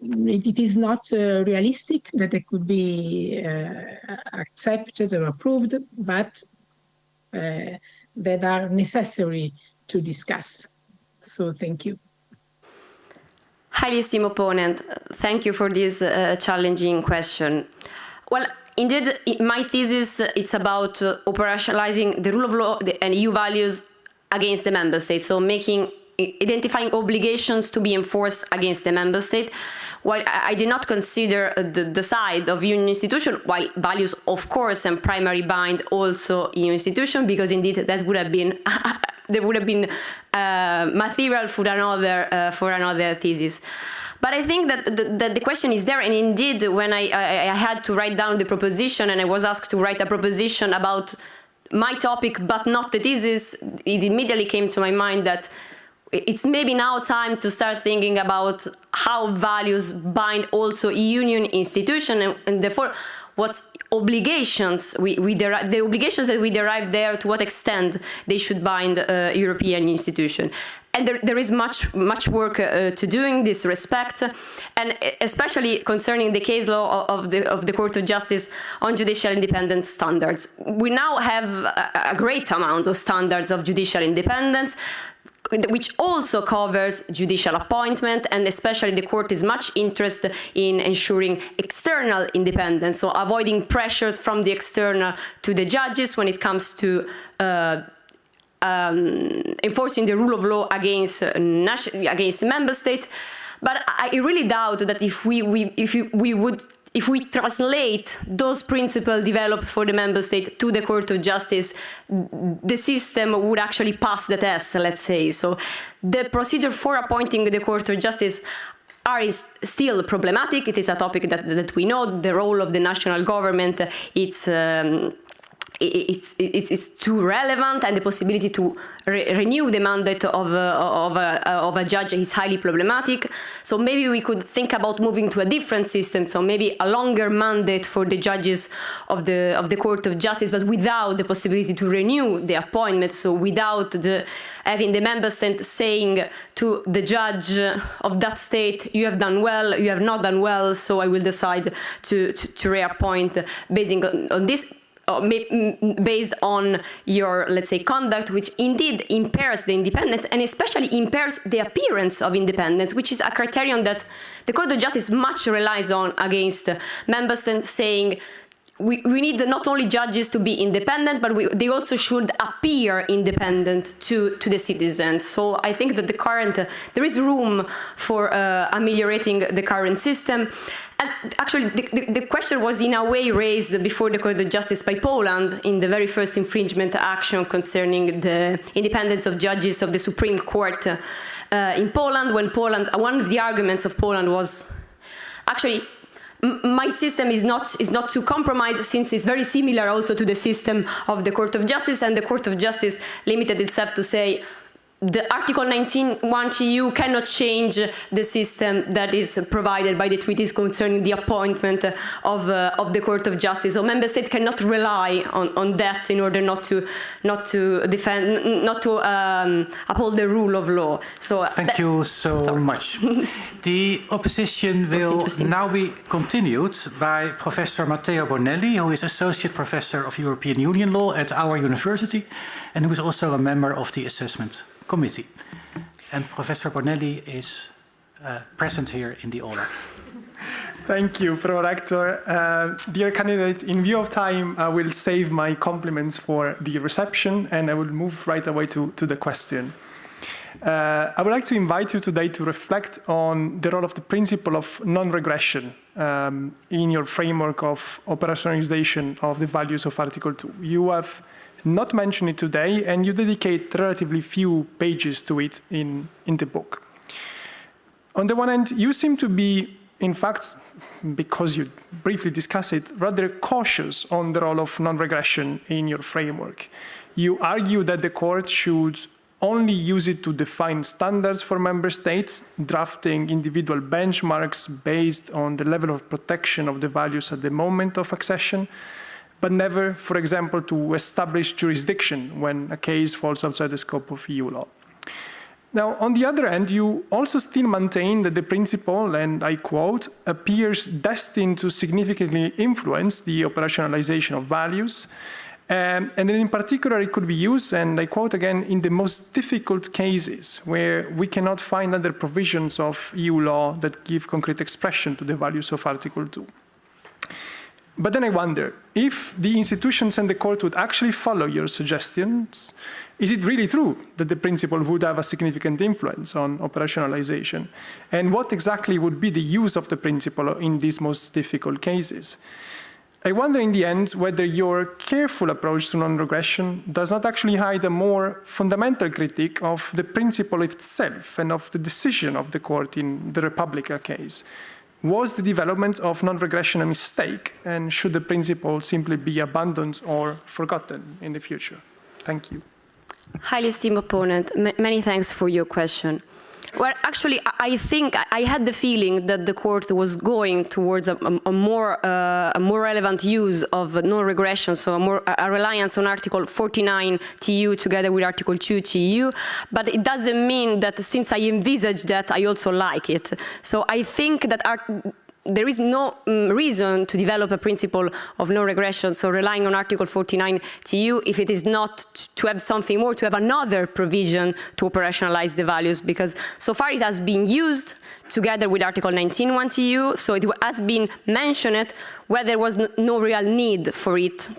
it is not realistic that they could be accepted or approved, but that are necessary to discuss. So thank you. Highly esteemed opponent, thank you for this challenging question. Well, indeed, my thesis, it's about operationalizing the rule of law and EU values against the member states. So identifying obligations to be enforced against the member state. While I did not consider the side of union institution, while values, of course, and primary bind also EU institution, because indeed that would have been there would have been material for another thesis. But I think that the question is there, and indeed, when I had to write down the proposition, and I was asked to write a proposition about my topic, but not the thesis, it immediately came to my mind that it's maybe now time to start thinking about how values bind also EU institution, and therefore what obligations the obligations that we derive there, to what extent they should bind European institution. And there is much work to do in this respect, and especially concerning the case law of the Court of Justice on judicial independence standards. We now have a great amount of standards of judicial independence, which also covers judicial appointment, and especially the court is much interested in ensuring external independence, so avoiding pressures from the external to the judges when it comes to enforcing the rule of law against member states. But I really doubt that if we translate those principles developed for the member state to the Court of Justice, the system would actually pass the test, let's say. So the procedure for appointing the Court of Justice is still problematic. It is a topic that we know. The role of the national government, it's it's too relevant, and the possibility to renew the mandate of a judge is highly problematic. So maybe we could think about moving to a different system. So maybe a longer mandate for the judges of the Court of Justice, but without the possibility to renew the appointment. So without having the member state saying to the judge of that state, you have done well, you have not done well, so I will decide to reappoint basing on this. Based on your, let's say, conduct, which indeed impairs the independence and especially impairs the appearance of independence, which is a criterion that the Court of Justice much relies on against member states, saying we need not only judges to be independent, but they also should appear independent to the citizens. So I think that there is room for ameliorating the current system. And actually, the question was in a way raised before the Court of Justice by Poland in the very first infringement action concerning the independence of judges of the Supreme Court in Poland, when one of the arguments of Poland was actually, my system is not to compromise, since it's very similar also to the system of the Court of Justice, and the Court of Justice limited itself to say the Article 19(1) TU cannot change the system that is provided by the treaties concerning the appointment of the Court of Justice. So member states cannot rely on that in order not to uphold the rule of law. So thank you so much. The opposition will now be continued by Professor Matteo Bonelli, who is Associate Professor of European Union Law at our university, and who is also a member of the Assessment Committee. And Professor Bonelli is present here in the aula. Thank you, Pro-Rector. Dear candidates, in view of time, I will save my compliments for the reception, and I will move right away to the question. I would like to invite you today to reflect on the role of the principle of non-regression in your framework of operationalization of the values of Article 2. You have not mentioned it today, and you dedicate relatively few pages to it in the book. On the one hand, you seem to be, in fact, because you briefly discuss it, rather cautious on the role of non-regression in your framework. You argue that the court should only use it to define standards for member states, drafting individual benchmarks based on the level of protection of the values at the moment of accession, but never, for example, to establish jurisdiction when a case falls outside the scope of EU law. Now, on the other hand, you also still maintain that the principle, and I quote, appears destined to significantly influence the operationalization of values, and then in particular it could be used, and I quote again, in the most difficult cases where we cannot find other provisions of EU law that give concrete expression to the values of Article 2. But then I wonder, if the institutions and the court would actually follow your suggestions, is it really true that the principle would have a significant influence on operationalization? And what exactly would be the use of the principle in these most difficult cases? I wonder in the end whether your careful approach to non-regression does not actually hide a more fundamental critique of the principle itself and of the decision of the court in the Republica case. Was the development of non-regression a mistake, and should the principle simply be abandoned or forgotten in the future? Thank you. Highly esteemed opponent, many thanks for your question. Well, actually, I think I had the feeling that the court was going towards a more relevant use of non-regression, so a reliance on Article 49 TU together with Article 2 TU. But it doesn't mean that since I envisage that, I also like it. So I think that there is no reason to develop a principle of no regression, so relying on Article 49 TU, if it is not to have something more, to have another provision to operationalize the values, because so far it has been used together with Article 19(1) TU, so it has been mentioned where there was no real need for it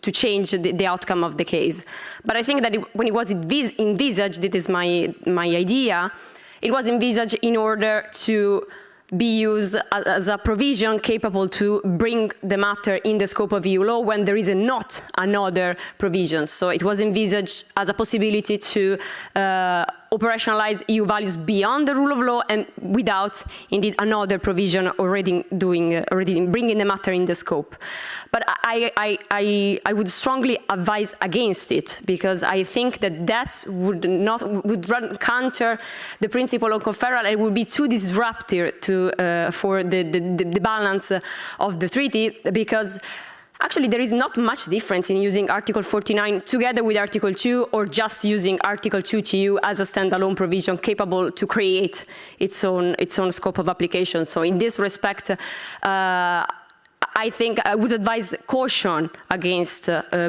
to change the outcome of the case. But I think that when it was envisaged, it is my idea, it was envisaged in order to be used as a provision capable to bring the matter in the scope of EU law when there is not another provision. So it was envisaged as a possibility to operationalize EU values beyond the rule of law and without, indeed, another provision already bringing the matter in the scope. But I would strongly advise against it, because I think that would run counter the principle of conferral and would be too disruptive for the balance of the treaty, because actually, there is not much difference in using Article 49 together with Article 2 or just using Article 2TU as a standalone provision capable to create its own scope of application. So in this respect, I think I would advise caution against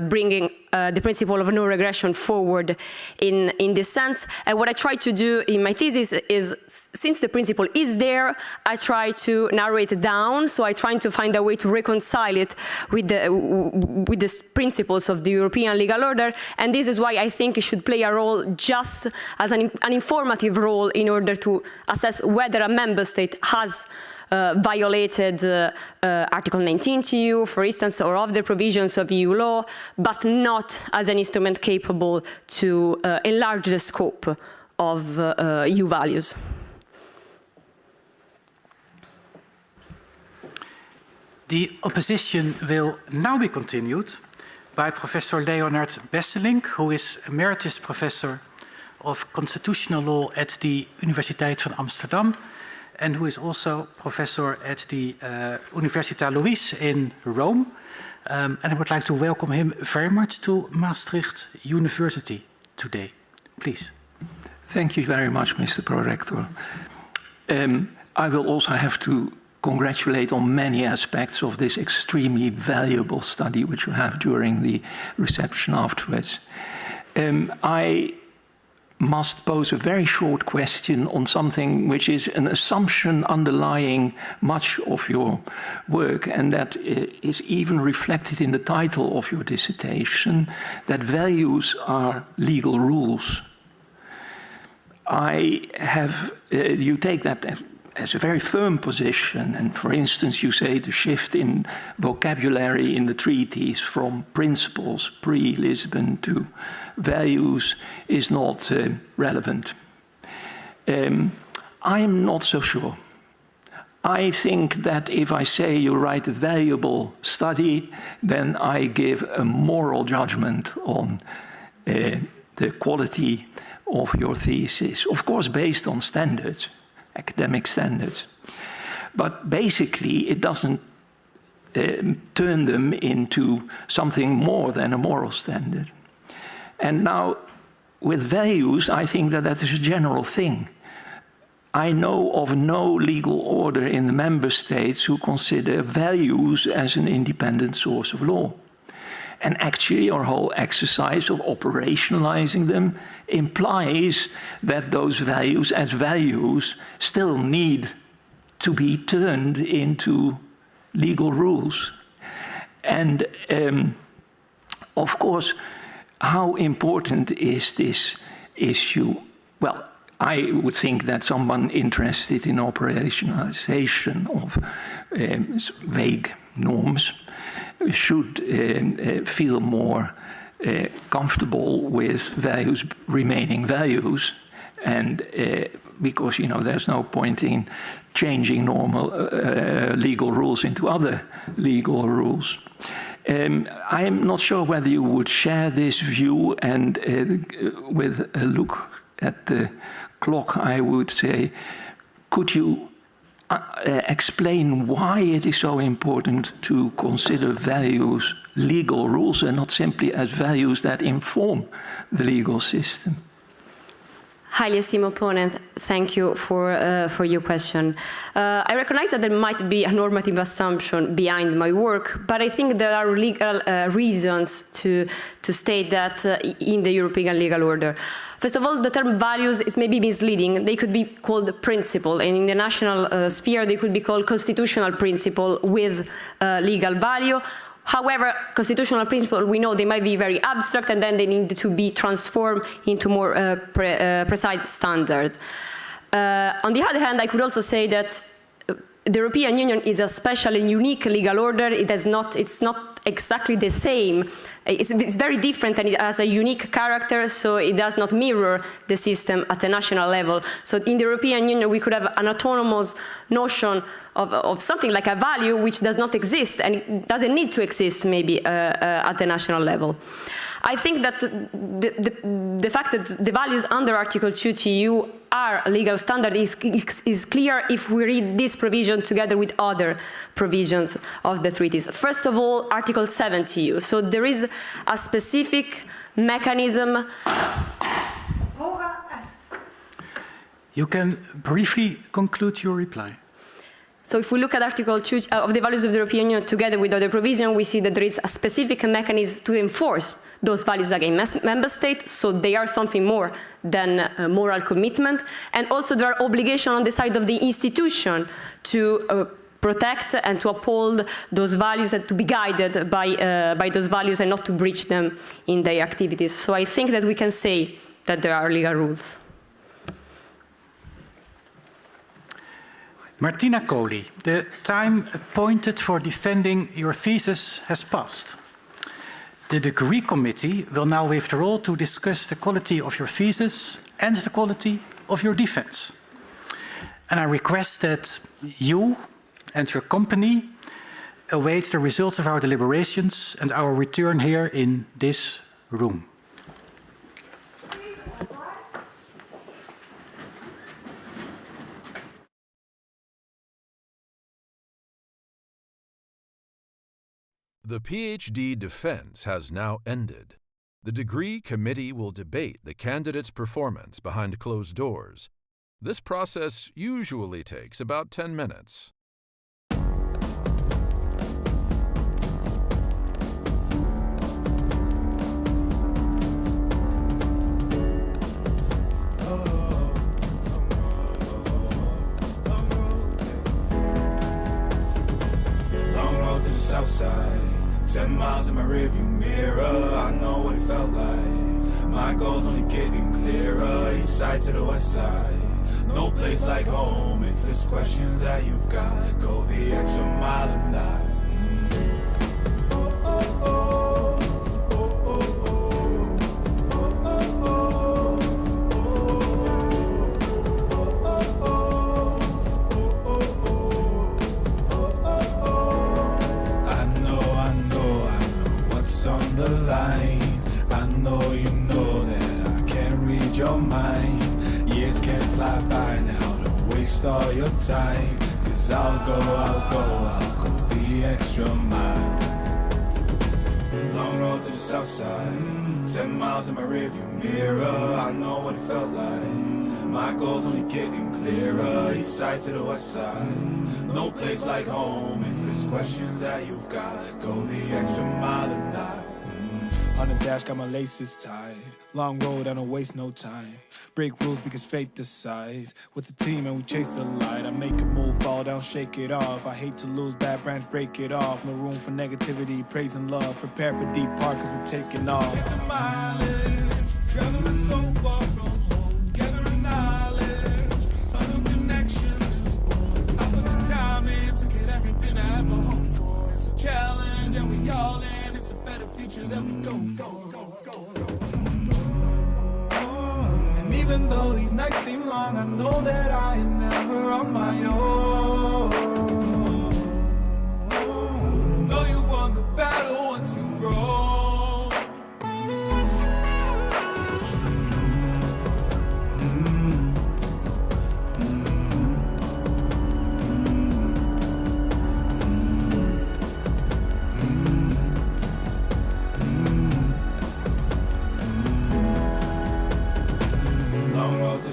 bringing the principle of no regression forward in this sense. And what I try to do in my thesis is, since the principle is there, I try to narrow it down. So I try to find a way to reconcile it with the principles of the European legal order. And this is why I think it should play a role just as an informative role in order to assess whether a member state has violated Article 19 TU, for instance, or other provisions of EU law, but not as an instrument capable to enlarge the scope of EU values. The opposition will now be continued by Professor Leonard Besselink, who is Emeritus Professor of Constitutional Law at the Universiteit van Amsterdam, and who is also professor at the Università Luis in Rome. And I would like to welcome him very much to Maastricht University today. Please. Thank you very much, Mr. Prorector. I will also have to congratulate on many aspects of this extremely valuable study which you have during the reception afterwards. I must pose a very short question on something which is an assumption underlying much of your work, and that is even reflected in the title of your dissertation, that values are legal rules. You take that as a very firm position, and for instance you say the shift in vocabulary in the treaties from principles pre-Lisbon to values is not relevant. I am not so sure. I think that if I say you write a valuable study, then I give a moral judgment on the quality of your thesis, of course based on standards, academic standards. But basically it doesn't turn them into something more than a moral standard. And now, with values, I think that is a general thing. I know of no legal order in the member states who consider values as an independent source of law. And actually, our whole exercise of operationalizing them implies that those values as values still need to be turned into legal rules. And of course, how important is this issue? Well, I would think that someone interested in operationalization of vague norms should feel more comfortable with values remaining values, and because there's no point in changing normal legal rules into other legal rules. I am not sure whether you would share this view, and with a look at the clock, I would say, could you explain why it is so important to consider values legal rules and not simply as values that inform the legal system? Highly esteemed opponent, thank you for your question. I recognize that there might be a normative assumption behind my work, but I think there are legal reasons to state that in the European legal order. First of all, the term values is maybe misleading. They could be called principle, and in the national sphere, they could be called constitutional principle with legal value. However, constitutional principles, we know they might be very abstract, and then they need to be transformed into more precise standards. On the other hand, I could also say that the European Union is a special and unique legal order. It's not exactly the same. It's very different and it has a unique character, so it does not mirror the system at a national level. So in the European Union, we could have an autonomous notion of something like a value which does not exist and it doesn't need to exist maybe at the national level. I think that the fact that the values under Article 2 TU are a legal standard is clear if we read this provision together with other provisions of the treaties. First of all, Article 7 TU. So there is a specific mechanism. You can briefly conclude your reply. So if we look at Article 2 of the values of the European Union together with other provisions, we see that there is a specific mechanism to enforce those values against member states, so they are something more than a moral commitment. And also there are obligations on the side of the institution to protect and to uphold those values and to be guided by those values and not to breach them in their activities. So I think that we can say that there are legal rules. Martina Coli, the time appointed for defending your thesis has passed. The degree committee will now withdraw to discuss the quality of your thesis and the quality of your defense. And I request that you and your company await the results of our deliberations and our return here in this room. The PhD defense has now ended. The degree committee will debate the candidate's performance behind closed doors. This process usually takes about 10 minutes. Long road to the south side. 10 miles in my rearview mirror, I know what it felt like. My goal's only getting clearer, east side to the west side. No place like home, if it's questions that you've got, go the extra mile and die. I know you know that I can't read your mind. Years can't fly by now, don't waste all your time. Cause I'll go the extra mile. Long road to the south side, 10 miles in my rearview mirror, I know what it felt like. My goal's only getting clearer, east side to the west side. No place like home, if it's questions that you've got, go the extra mile and die. On the dash, got my laces tied. Long road, I don't waste no time. Break rules because fate decides. With the team and we chase the light. I make a move, fall down, shake it off. I hate to lose, bad branch, break it off. No room for negativity, praise and love. Prepare for deep part cause we're taking off. Take the mileage, traveling so far from home. Gathering knowledge, other connections. I put the time in to get everything I ever hoped for. It's a challenge and we all in. It's a better future that we go for. And even though these nights seem long, I know that I am never on my own. Know you won the battle once you've grown.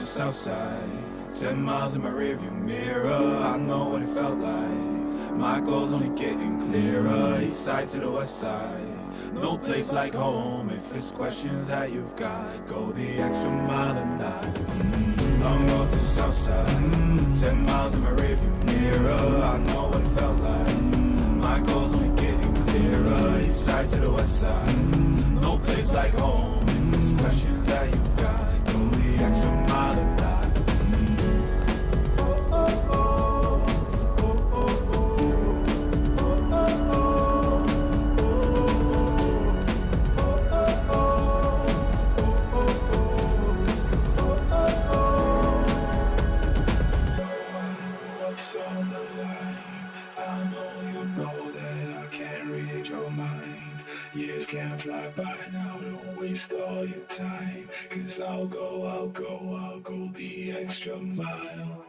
South side, 10 miles in my rearview mirror, I know what it felt like. My goal's only getting clearer, east side to the west side. No place like home, if it's questions that you've got, go the extra mile and die. Long road to the south side, 10 miles in my rearview mirror, I know what it felt like. My goal's only getting clearer, east side to the west side. No place like home, if it's questions that you've got, go the extra mile and die. read your mind. Years can't fly by now, don't waste all your time. 'Cause I'll go the extra mile.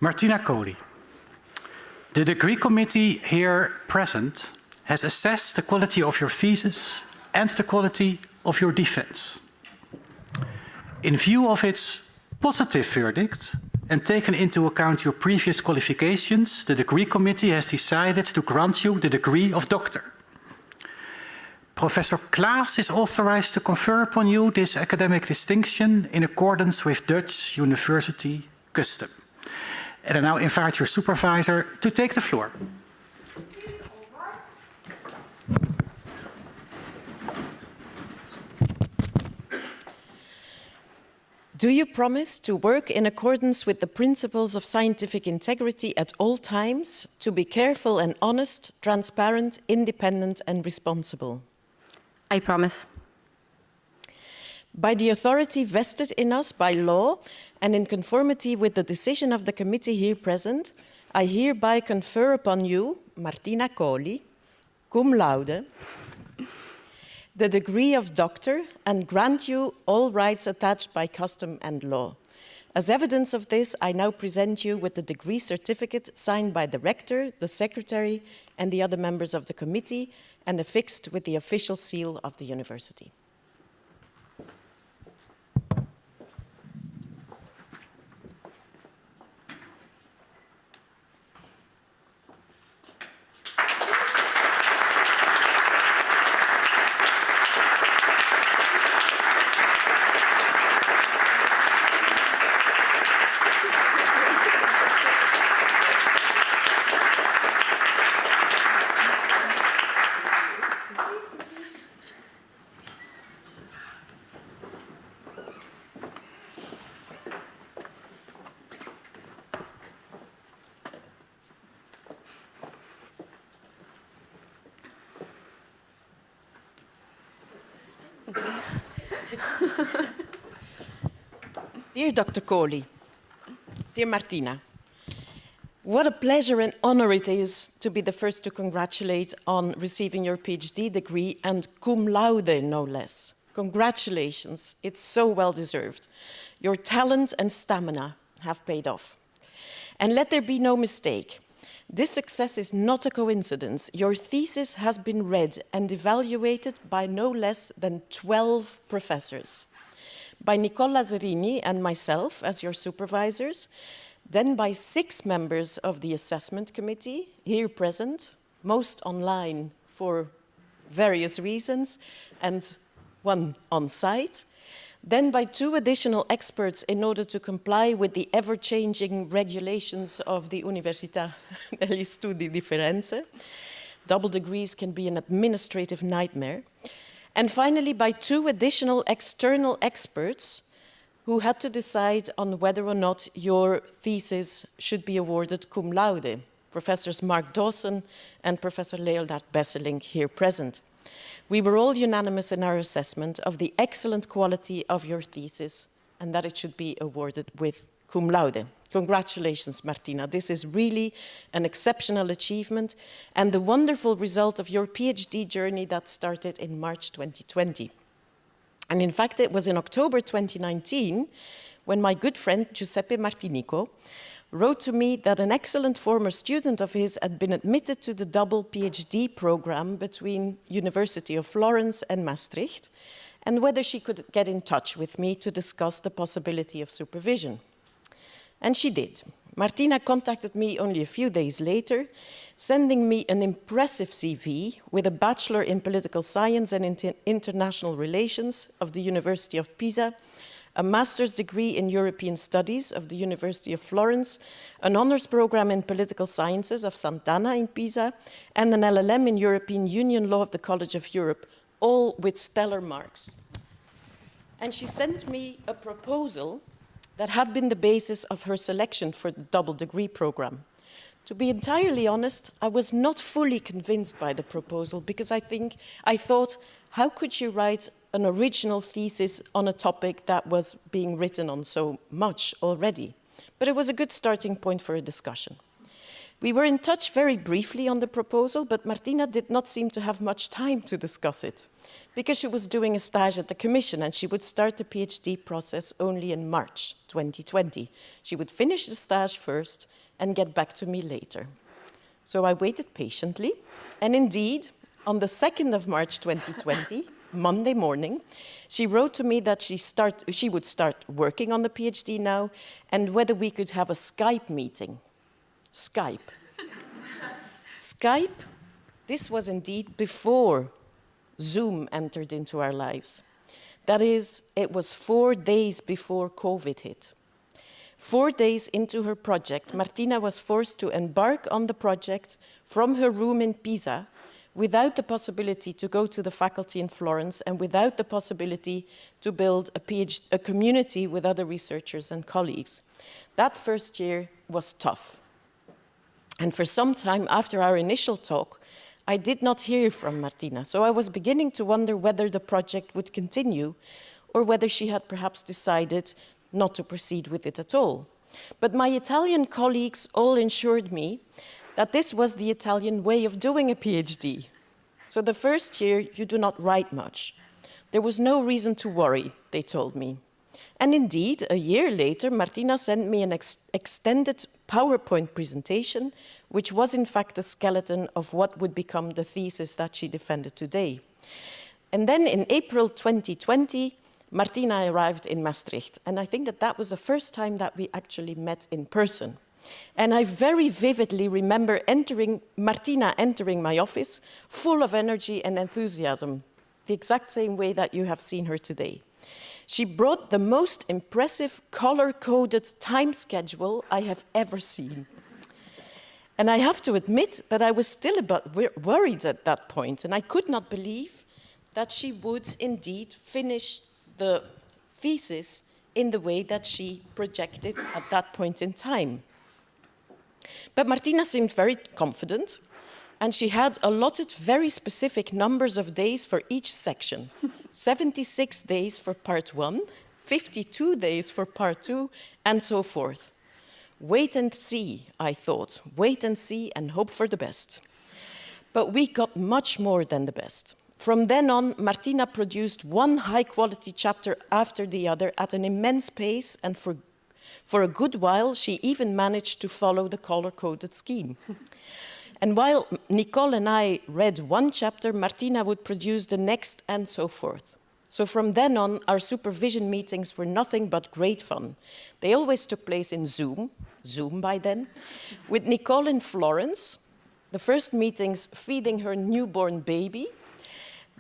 Martina Coli. The degree committee here present has assessed the quality of your thesis and the quality of your defense. In view of its positive verdict and taken into account your previous qualifications, the degree committee has decided to grant you the degree of doctor. Professor Klaas is authorized to confer upon you this academic distinction in accordance with Dutch university custom. And I now invite your supervisor to take the floor. Do you promise to work in accordance with the principles of scientific integrity at all times, to be careful and honest, transparent, independent and responsible? I promise. By the authority vested in us by law and in conformity with the decision of the committee here present, I hereby confer upon you, Martina Coli, cum laude, the degree of doctor and grant you all rights attached by custom and law. As evidence of this, I now present you with the degree certificate signed by the rector, the secretary, and the other members of the committee, and affixed with the official seal of the university. Dear Dr. Coli, dear Martina, what a pleasure and honor it is to be the first to congratulate on receiving your PhD degree, and cum laude, no less. Congratulations, it's so well deserved. Your talent and stamina have paid off. And let there be no mistake, this success is not a coincidence. Your thesis has been read and evaluated by no less than 12 professors. By Nicole Lazzarini and myself as your supervisors, then by 6 members of the assessment committee here present, most online for various reasons, and 1 on site, then by 2 additional experts in order to comply with the ever-changing regulations of the Università degli Studi di Firenze. Double degrees can be an administrative nightmare. And finally, by 2 additional external experts who had to decide on whether or not your thesis should be awarded cum laude, Professors Mark Dawson and Professor Leonard Besseling here present. We were all unanimous in our assessment of the excellent quality of your thesis and that it should be awarded with cum laude. Congratulations, Martina. This is really an exceptional achievement and the wonderful result of your PhD journey that started in March 2020. And in fact, it was in October 2019 when my good friend Giuseppe Martinico wrote to me that an excellent former student of his had been admitted to the double PhD program between University of Florence and Maastricht, and whether she could get in touch with me to discuss the possibility of supervision. And she did. Martina contacted me only a few days later, sending me an impressive CV with a Bachelor in Political Science and International Relations of the University of Pisa, a master's degree in European Studies of the University of Florence, an honors program in Political Sciences of Sant'Anna in Pisa, and an LLM in European Union Law of the College of Europe, all with stellar marks. And she sent me a proposal that had been the basis of her selection for the double degree program. To be entirely honest, I was not fully convinced by the proposal because I thought, how could she write an original thesis on a topic that was being written on so much already? But it was a good starting point for a discussion. We were in touch very briefly on the proposal, but Martina did not seem to have much time to discuss it because she was doing a stage at the Commission and she would start the PhD process only in March 2020. She would finish the stage first and get back to me later. So I waited patiently, and indeed, on the 2nd of March 2020, Monday morning, she wrote to me that she would start working on the PhD now and whether we could have a Skype meeting. Skype. Skype, this was indeed before Zoom entered into our lives. That is, it was 4 days before COVID hit. 4 days into her project, Martina was forced to embark on the project from her room in Pisa without the possibility to go to the faculty in Florence and without the possibility to build a community with other researchers and colleagues. That first year was tough. And for some time after our initial talk, I did not hear from Martina, so I was beginning to wonder whether the project would continue or whether she had perhaps decided not to proceed with it at all. But my Italian colleagues all assured me that this was the Italian way of doing a PhD. So the first year, you do not write much. There was no reason to worry, they told me. And indeed, a year later, Martina sent me an extended PowerPoint presentation, which was in fact a skeleton of what would become the thesis that she defended today. And then in April 2020, Martina arrived in Maastricht. And I think that that was the first time that we actually met in person. And I very vividly remember Martina entering my office, full of energy and enthusiasm, the exact same way that you have seen her today. She brought the most impressive color-coded time schedule I have ever seen. And I have to admit that I was still a bit worried at that point, and I could not believe that she would indeed finish the thesis in the way that she projected at that point in time. But Martina seemed very confident, and she had allotted very specific numbers of days for each section. 76 days for part 1, 52 days for part 2, and so forth. Wait and see, I thought. Wait and see and hope for the best. But we got much more than the best. From then on, Martina produced one high-quality chapter after the other at an immense pace, and for a good while, she even managed to follow the color-coded scheme. And while Nicole and I read one chapter, Martina would produce the next, and so forth. So from then on, our supervision meetings were nothing but great fun. They always took place in Zoom by then, with Nicole in Florence, the first meetings feeding her newborn baby.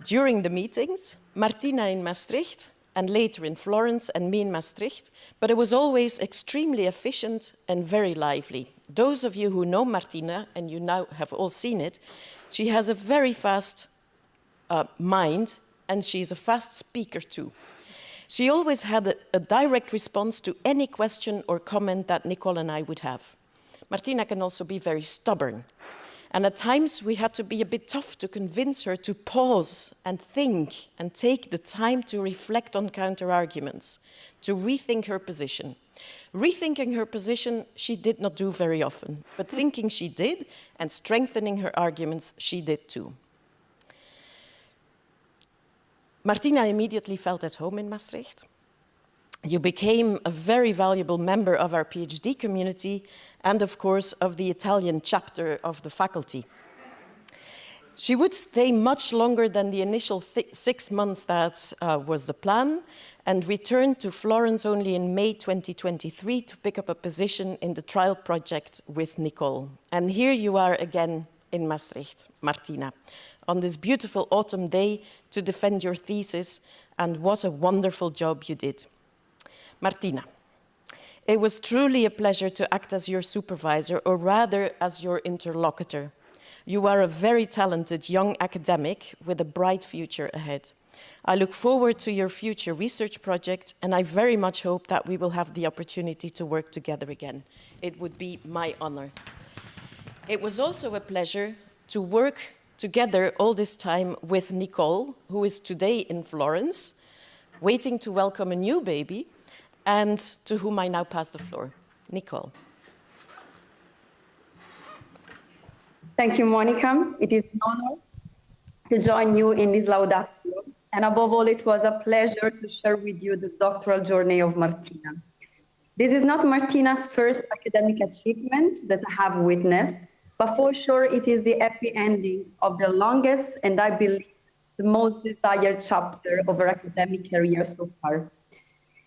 During the meetings, Martina in Maastricht, and later in Florence and me in Maastricht, but it was always extremely efficient and very lively. Those of you who know Martina, and you now have all seen it, she has a very fast mind, and she's a fast speaker too. She always had a direct response to any question or comment that Nicole and I would have. Martina can also be very stubborn. And at times we had to be a bit tough to convince her to pause and think and take the time to reflect on counter-arguments, to rethink her position. Rethinking her position she did not do very often, but thinking she did and strengthening her arguments she did too. Martina immediately felt at home in Maastricht. You became a very valuable member of our PhD community and, of course, of the Italian chapter of the faculty. She would stay much longer than the initial 6 months that was the plan and returned to Florence only in May 2023 to pick up a position in the trial project with Nicole. And here you are again in Maastricht, Martina, on this beautiful autumn day to defend your thesis, and what a wonderful job you did. Martina, it was truly a pleasure to act as your supervisor, or rather as your interlocutor. You are a very talented young academic with a bright future ahead. I look forward to your future research project, and I very much hope that we will have the opportunity to work together again. It would be my honor. It was also a pleasure to work together all this time with Nicole, who is today in Florence, waiting to welcome a new baby, and to whom I now pass the floor. Nicole. Thank you, Monica. It is an honor to join you in this laudatio. And above all, it was a pleasure to share with you the doctoral journey of Martina. This is not Martina's first academic achievement that I have witnessed, but for sure it is the happy ending of the longest and I believe the most desired chapter of her academic career so far.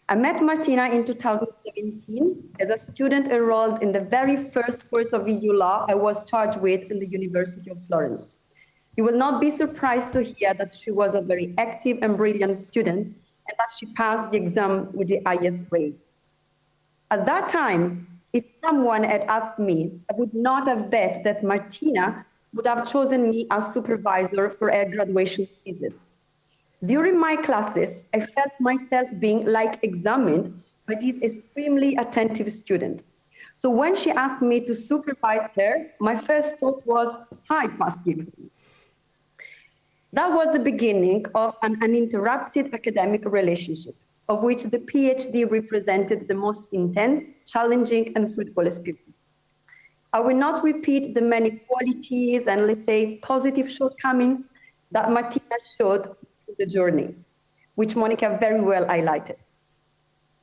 I met Martina in 2017 as a student enrolled in the very first course of EU law I was charged with in the University of Florence. You will not be surprised to hear that she was a very active and brilliant student and that she passed the exam with the highest grade. At that time, if someone had asked me, I would not have bet that Martina would have chosen me as supervisor for her graduation thesis. During my classes, I felt myself being examined by this extremely attentive student. So when she asked me to supervise her, my first thought was, I passed the exam. That was the beginning of an uninterrupted academic relationship, of which the PhD represented the most intense, challenging, and fruitful experience. I will not repeat the many qualities and, let's say, positive shortcomings that Martina showed through the journey, which Monica very well highlighted.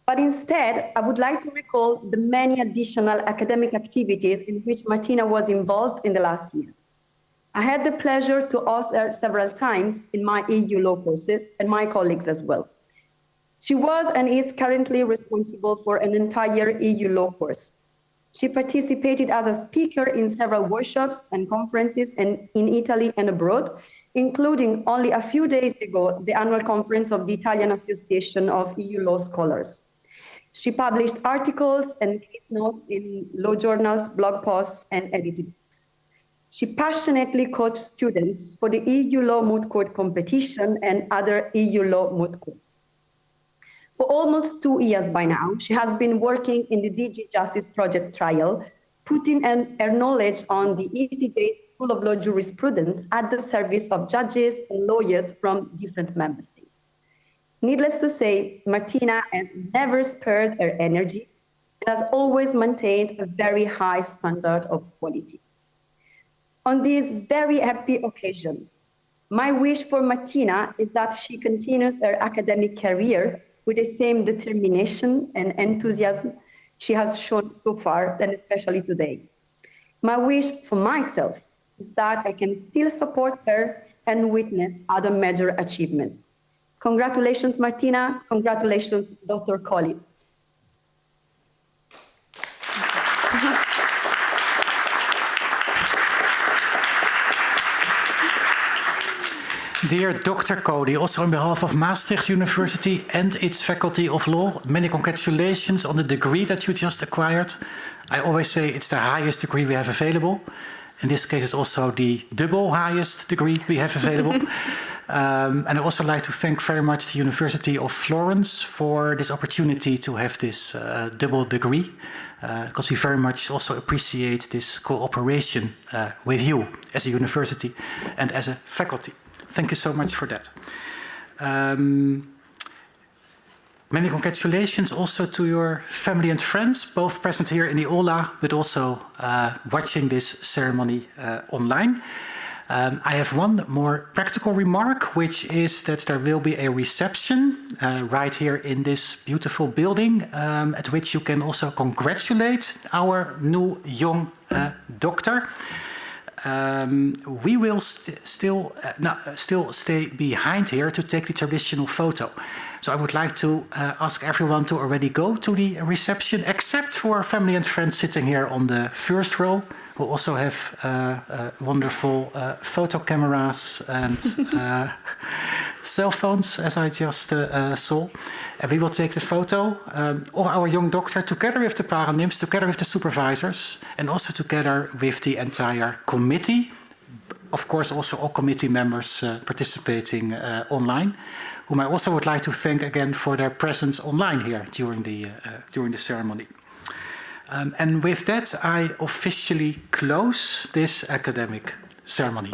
But instead, I would like to recall the many additional academic activities in which Martina was involved in the last years. I had the pleasure to host her several times in my EU law courses and my colleagues as well. She was and is currently responsible for an entire EU law course. She participated as a speaker in several workshops and conferences in Italy and abroad, including only a few days ago, the annual conference of the Italian Association of EU Law Scholars. She published articles and case notes in law journals, blog posts, and edited books. She passionately coached students for the EU Law Moot Court competition and other EU Law Moot Court. For almost 2 years by now, she has been working in the DG Justice Project trial, putting her knowledge on the ECJ School of Law jurisprudence at the service of judges and lawyers from different member states. Needless to say, Martina has never spared her energy and has always maintained a very high standard of quality. On this very happy occasion, my wish for Martina is that she continues her academic career with the same determination and enthusiasm she has shown so far, and especially today. My wish for myself is that I can still support her and witness other major achievements. Congratulations, Martina. Congratulations, Dr. Coli. Dear Dr. Coli, also on behalf of Maastricht University and its Faculty of Law, many congratulations on the degree that you just acquired. I always say it's the highest degree we have available. In this case, it's also the double highest degree we have available. And I also like to thank very much the University of Florence for this opportunity to have this double degree, because we very much also appreciate this cooperation with you as a university and as a faculty. Thank you so much for that. Many congratulations also to your family and friends, both present here in the aula, but also watching this ceremony online. I have one more practical remark, which is that there will be a reception right here in this beautiful building, at which you can also congratulate our new young doctor. We will still stay behind here to take the traditional photo. So I would like to ask everyone to already go to the reception, except for family and friends sitting here on the first row, who also have wonderful photo cameras and cell phones, as I just saw. And we will take the photo of our young doctor together with the paranims, together with the supervisors, and also together with the entire committee. Of course, also all committee members participating online, whom I also would like to thank again for their presence online here during the ceremony. And with that, I officially close this academic ceremony.